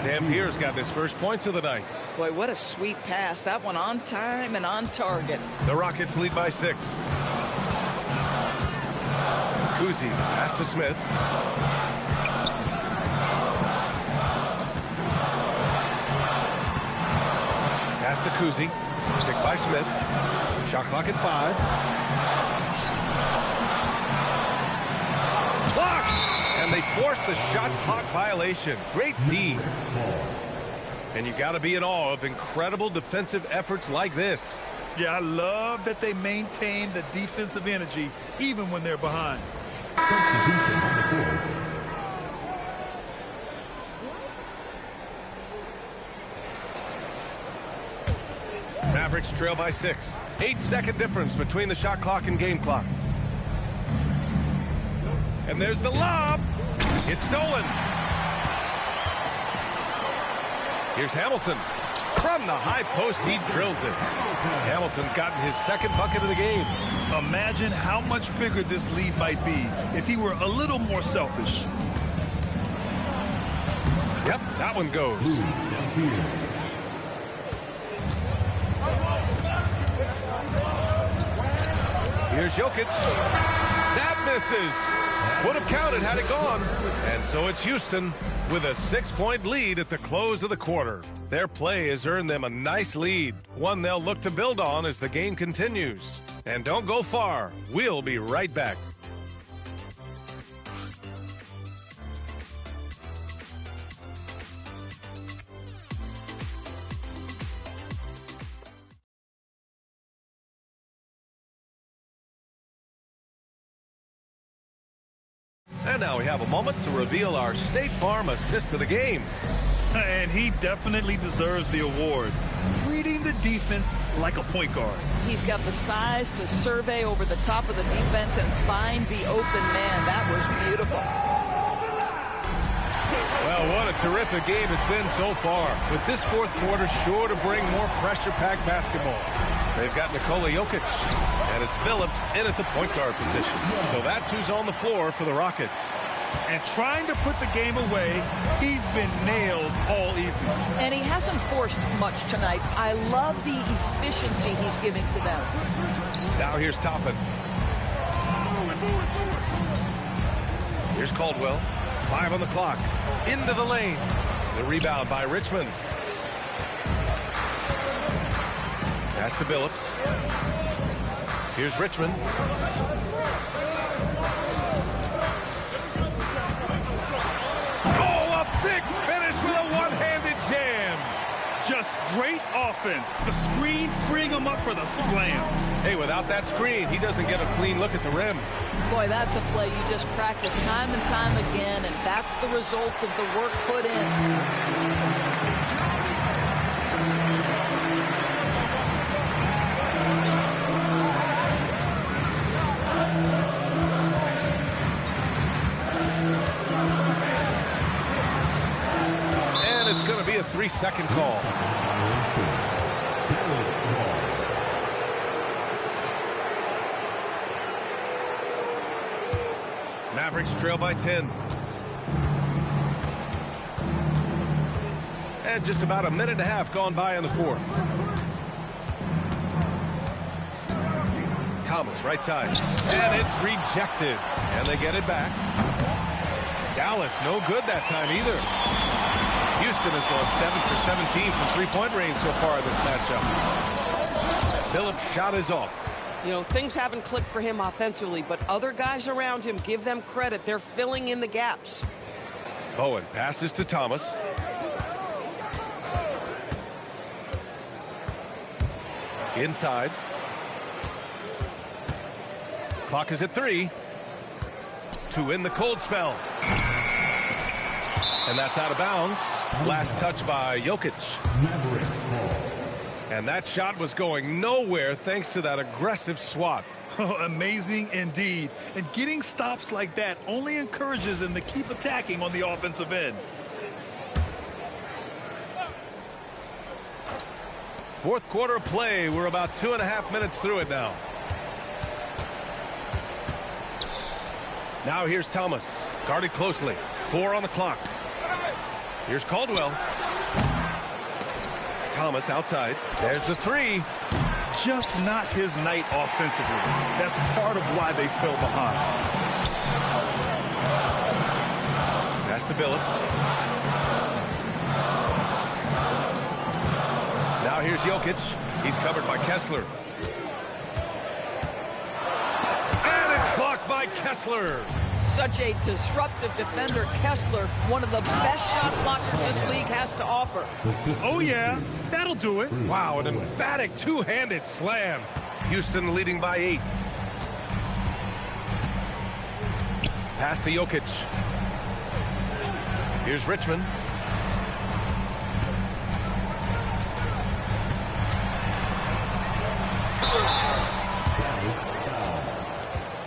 Dampier's got his first points of the night. Boy, what a sweet pass. That one on time and on target. The Rockets lead by 6. Kuzi, pass to Smith. Pass to Kuzi. Picked by Smith. Shot clock at 5. Blocked! And they forced the shot clock violation. Great D. And you got to be in awe of incredible defensive efforts like this. Yeah, I love that they maintain the defensive energy even when they're behind. Substitution on the court. Mavericks trail by 6. 8-second difference between the shot clock and game clock. And there's the lob. It's stolen. Here's Hamilton. From the high post, he drills it. Hamilton's gotten his 2nd bucket of the game. Imagine how much bigger this lead might be if he were a little more selfish. Yep, that one goes. Here's Jokic. That misses. Would have counted had it gone. And so it's Houston with a 6-point lead at the close of the quarter. Their play has earned them a nice lead, one they'll look to build on as the game continues. And don't go far. We'll be right back. And now we have a moment to reveal our State Farm assist of the game. And he definitely deserves the award. Reading the defense like a point guard. He's got the size to survey over the top of the defense and find the open man. That was beautiful. Well, what a terrific game it's been so far. With this fourth quarter sure to bring more pressure-packed basketball. They've got Nikola Jokic, and it's Billups in at the point guard position. So that's who's on the floor for the Rockets. And trying to put the game away, he's been nails all evening. And he hasn't forced much tonight. I love the efficiency he's giving to them. Now here's Toppin. Here's Caldwell. 5 on the clock. Into the lane. The rebound by Richmond. Pass to Billups. Here's Richmond. Oh, a big finish with a one-handed jam. Just great offense. The screen freeing him up for the slam. Hey, without that screen, he doesn't get a clean look at the rim. Boy, that's a play you just practice time and time again, and that's the result of the work put in. It's going to be a 3-second call. Mavericks trail by 10. And just about a minute and a half gone by in the fourth. Thomas, right side. And it's rejected. And they get it back. Dallas, no good that time either. Houston has gone 7 for 17 from three-point range so far in this matchup. Billups' shot is off. You know, things haven't clicked for him offensively, but other guys around him, give them credit. They're filling in the gaps. Bowen passes to Thomas. Inside. Clock is at 3. To win the cold spell. And that's out of bounds. Last touch by Jokic. And that shot was going nowhere thanks to that aggressive swat. Amazing indeed. And getting stops like that only encourages them to keep attacking on the offensive end. Fourth quarter play. We're about 2.5 minutes through it now. Now here's Thomas. Guarded closely. 4 on the clock. Here's Caldwell. Thomas outside. There's the 3. Just not his night offensively. That's part of why they fell behind. Pass to Billups. Now here's Jokic. He's covered by Kessler. And it's blocked by Kessler. Such a disruptive defender, Kessler, one of the best shot blockers this league has to offer. Oh, yeah, that'll do it. Wow, an emphatic two-handed slam. Houston leading by 8. Pass to Jokic. Here's Richmond.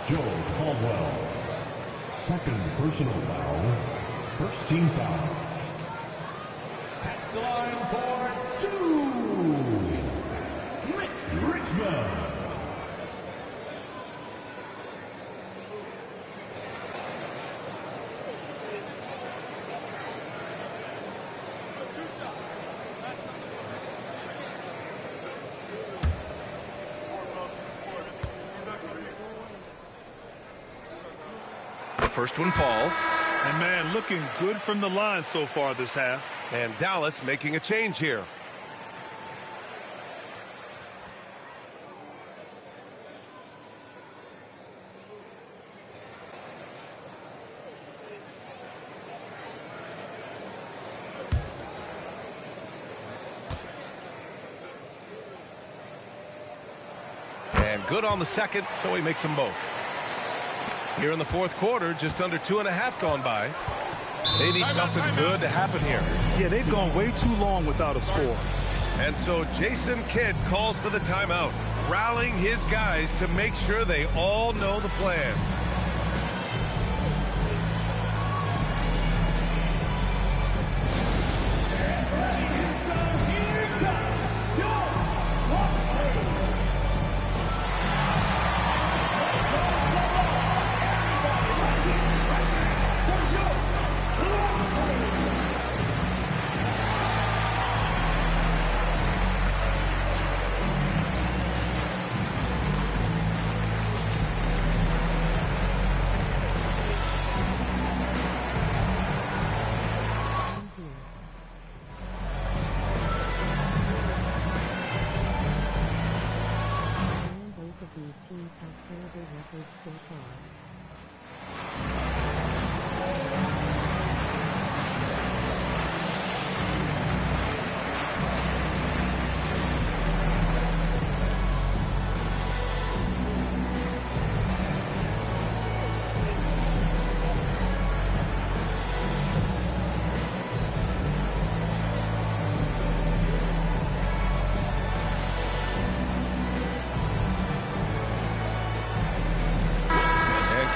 Joe Caldwell. Second personal foul. First team foul. At the line for 2. Richmond. First one falls. And, man, looking good from the line so far this half. And Dallas making a change here. And good on the second, so he makes them both. Here in the fourth quarter, just under 2.5 gone by. They need something good to happen here. Yeah, they've gone way too long without a score. And so Jason Kidd calls for the timeout, rallying his guys to make sure they all know the plan.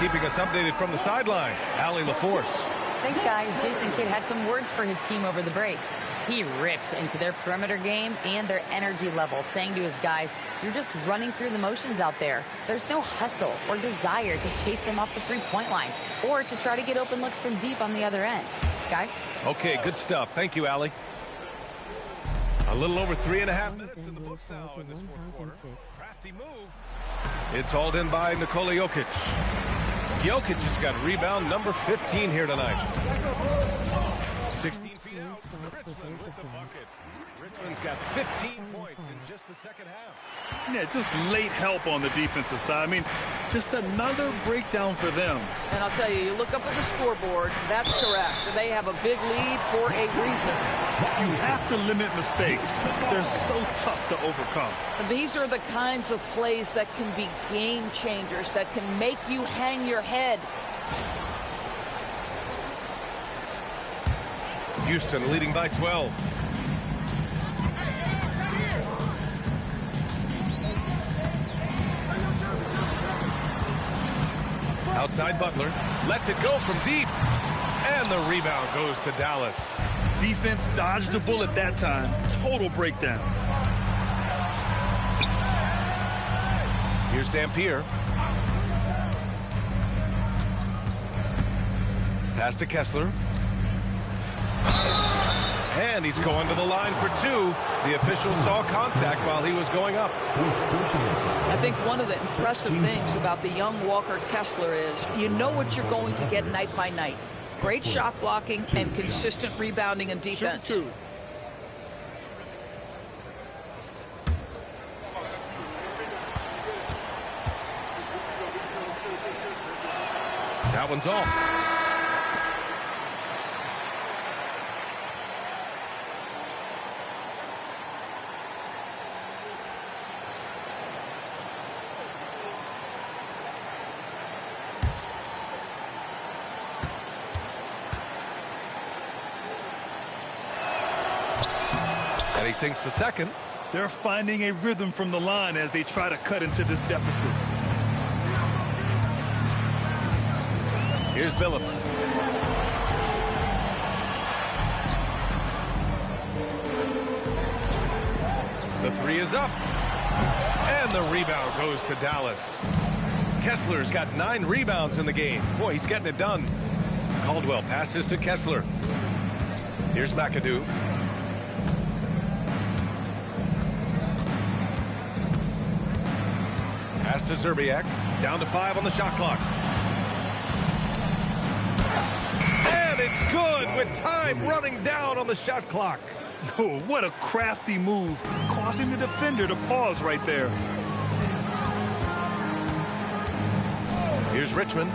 Keeping us updated from the sideline, Allie LaForce. Thanks, guys. Jason Kidd had some words for his team over the break. He ripped into their perimeter game and their energy level, saying to his guys, you're just running through the motions out there. There's no hustle or desire to chase them off the three-point line or to try to get open looks from deep on the other end. Guys? Okay, good stuff. Thank you, Allie. A little over 3.5 minutes in the books now in this fourth quarter. Crafty move. It's hauled in by Nikola Jokic. Jokic has got rebound number 15 here tonight. 16 feet out. Richmond with the bucket. Richmond's got 15 points in just the second half. Yeah, just late help on the defensive side. I mean, just another breakdown for them. And I'll tell you look up at the scoreboard. That's correct. They have a big lead for a reason. You have to limit mistakes. They're so tough to overcome. And these are the kinds of plays that can be game changers, that can make you hang your head. Houston leading by 12. Outside Butler, lets it go from deep, and the rebound goes to Dallas. Defense dodged a bullet that time. Total breakdown. Here's Dampier. Pass to Kessler. And he's going to the line for two. The official saw contact while he was going up. I think one of the impressive things about the young Walker Kessler is you know what you're going to get night by night. Great shot blocking and consistent rebounding and defense. That one's off. And he sinks the second. They're finding a rhythm from the line as they try to cut into this deficit. Here's Billups. The three is up. And the rebound goes to Dallas. Kessler's got 9 rebounds in the game. Boy, he's getting it done. Caldwell passes to Kessler. Here's McAdoo. Pass to Zerbiak. Down to 5 on the shot clock. And it's good with time running down on the shot clock. Oh, what a crafty move, causing the defender to pause right there. Here's Richmond.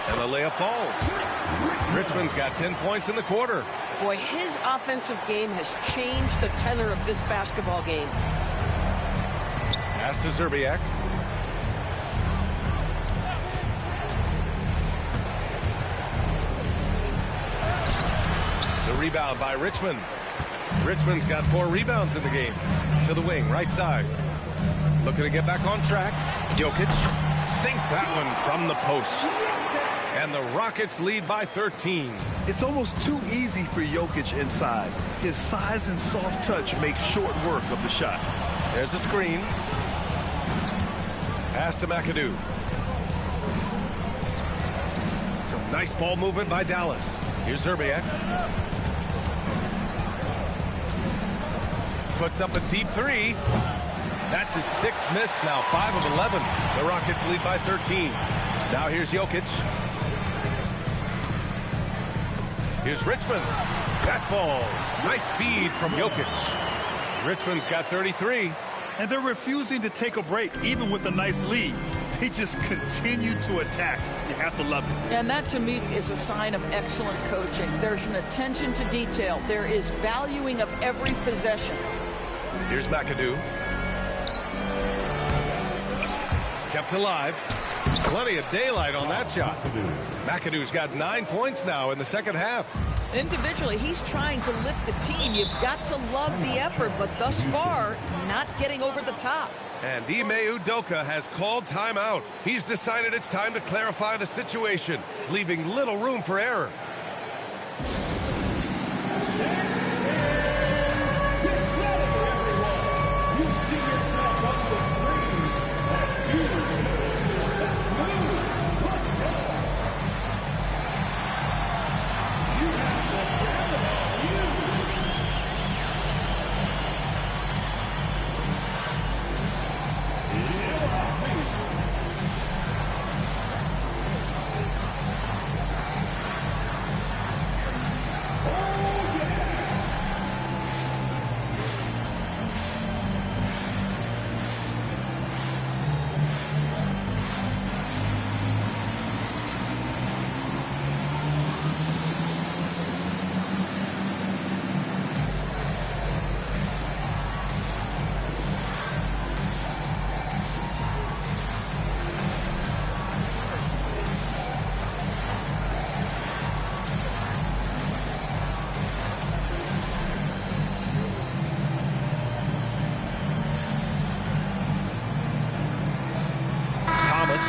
And the layup falls. Richmond's got 10 points in the quarter. Boy, his offensive game has changed the tenor of this basketball game. Pass to Zerbiak. The rebound by Richmond. Richmond's got 4 rebounds in the game. To the wing, right side. Looking to get back on track. Jokic sinks that one from the post. And the Rockets lead by 13. It's almost too easy for Jokic inside. His size and soft touch make short work of the shot. There's a screen. Pass to McAdoo. Some nice ball movement by Dallas. Here's Zerbiak. Puts up a deep 3. That's his 6th miss now, 5 of 11. The Rockets lead by 13. Now here's Jokic. Here's Richmond. That falls. Nice feed from Jokic. Richmond's got 33. And they're refusing to take a break, even with a nice lead. They just continue to attack. You have to love it. And that, to me, is a sign of excellent coaching. There's an attention to detail. There is valuing of every possession. Here's McAdoo. Kept alive. Plenty of daylight on that shot. McAdoo's got 9 points now in the second half. Individually, he's trying to lift the team. You've got to love the effort, but thus far, not getting over the top. And Ime Udoka has called timeout. He's decided it's time to clarify the situation, leaving little room for error.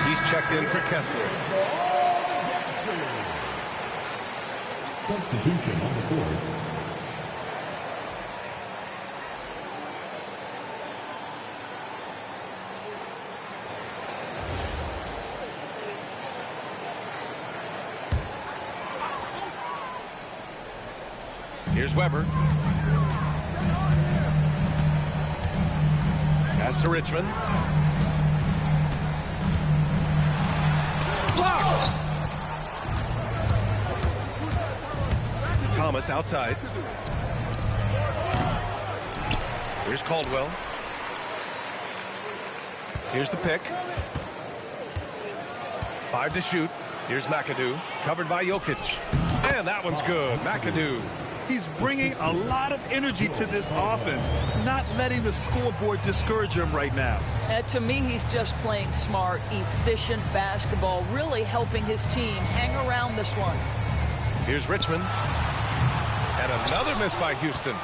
He's checked in for Kessler. Substitution on the court. Here's Weber. Pass to Richmond. Blocked! Thomas outside. Here's Caldwell. Here's the pick. 5 to shoot. Here's McAdoo. Covered by Jokic. And that one's good. McAdoo. He's bringing a lot of energy to this offense, not letting the scoreboard discourage him right now. And to me, he's just playing smart, efficient basketball, really helping his team hang around this one. Here's Richmond. And another miss by Houston.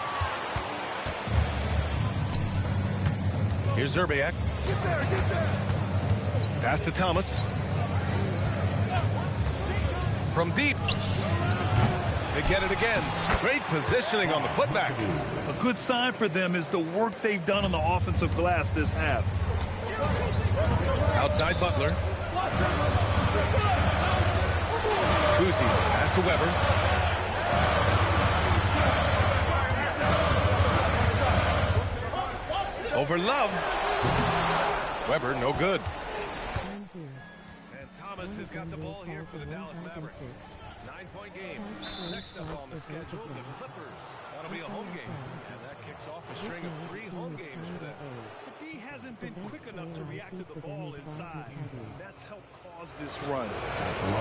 Here's Zerbiak. Pass to Thomas. From deep. They get it again. Great positioning on the putback. A good sign for them is the work they've done on the offensive glass this half. Outside Butler. Kuzi, pass to Weber. Over Love. Weber, no good. And Thomas has got the ball here for the Dallas Mavericks. 9-point game. Next up on the schedule, the Clippers. That'll be a home game. And that kicks off a string of 3 home games for them. hasn't been quick enough to react to the ball inside. That's helped cause this run.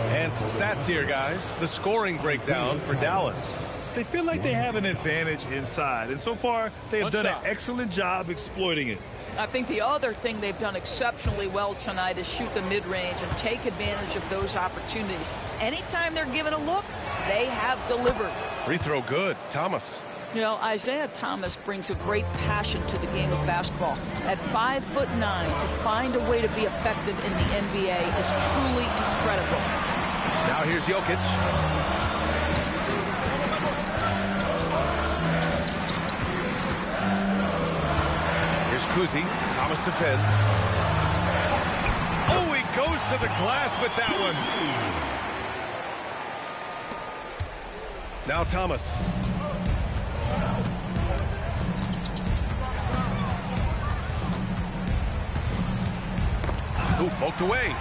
And some stats here, guys. The scoring breakdown for Dallas. They feel like they have an advantage inside, and so far they have done an excellent job exploiting it. I think the other thing they've done exceptionally well tonight is shoot the mid-range and take advantage of those opportunities. Anytime they're given a look, they have delivered. Free throw good. Thomas. You know, Isaiah Thomas brings a great passion to the game of basketball. At 5'9", to find a way to be effective in the NBA is truly incredible. Now here's Jokic. Kuzi. Thomas defends. Oh, he goes to the glass with that one. Now Thomas. Ooh, poked away.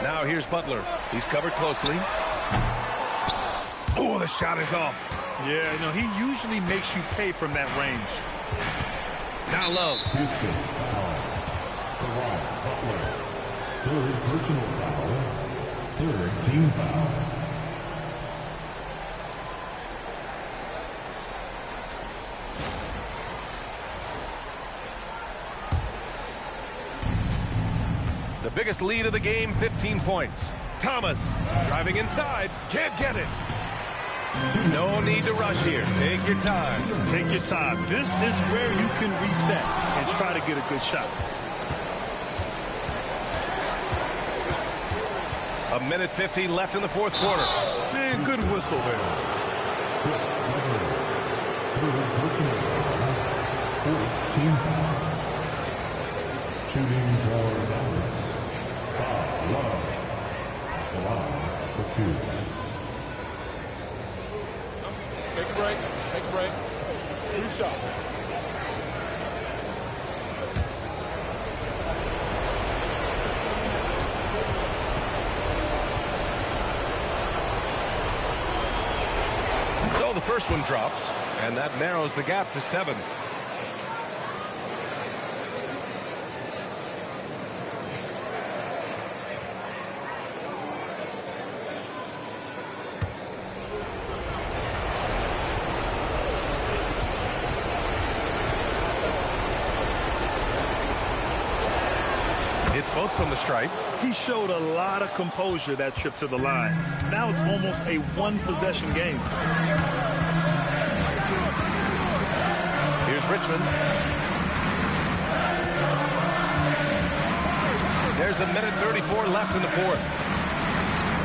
Now here's Butler. He's covered closely. Oh, the shot is off. Yeah, you know, he usually makes you pay from that range. Now Love. Houston foul. Butler. Third personal foul. Third team foul. The biggest lead of the game, 15 points. Thomas driving inside. Can't get it. No need to rush here. Take your time. Take your time. This is where you can reset and try to get a good shot. A minute 50 left in the fourth quarter. Man, good whistle there. Team foul. Shooting for Dallas. Foul. Love. The line for two. Take a break. Take a break. 2 shots. So the first one drops, and that narrows the gap to 7. Hits both from the stripe. He showed a lot of composure that trip to the line. Now it's almost a one-possession game. Here's Richmond. There's a minute 34 left in the fourth.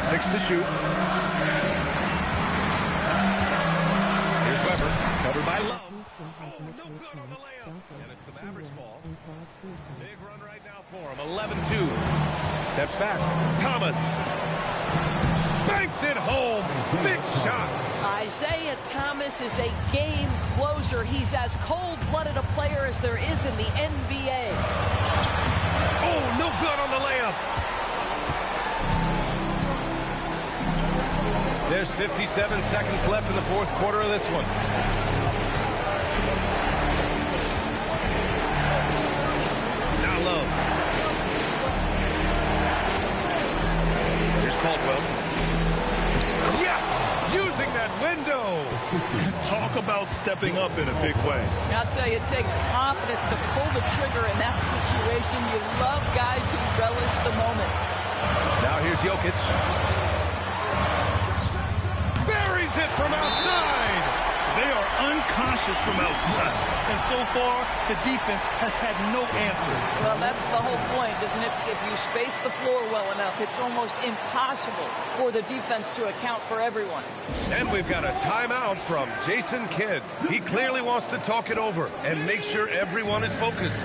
6 to shoot. Here's Weber, covered by Love. No good on the layup. And it's the Mavericks ball. Big run right now for him. 11-2. Steps back. Thomas. Banks it home. Big shot. Isaiah Thomas is a game closer. He's as cold-blooded a player as there is in the NBA. Oh, no good on the layup. There's 57 seconds left in the fourth quarter of this one. Now Love. Here's Caldwell. Yes! Using that window. Talk about stepping up in a big way. I'll tell you, it takes confidence to pull the trigger in that situation. You love guys who relish the moment. Now here's Jokic. Buries it from outside. They are unconscious from outside. And so far, the defense has had no answer. Well, that's the whole point, isn't it? If you space the floor well enough, it's almost impossible for the defense to account for everyone. And we've got a timeout from Jason Kidd. He clearly wants to talk it over and make sure everyone is focused.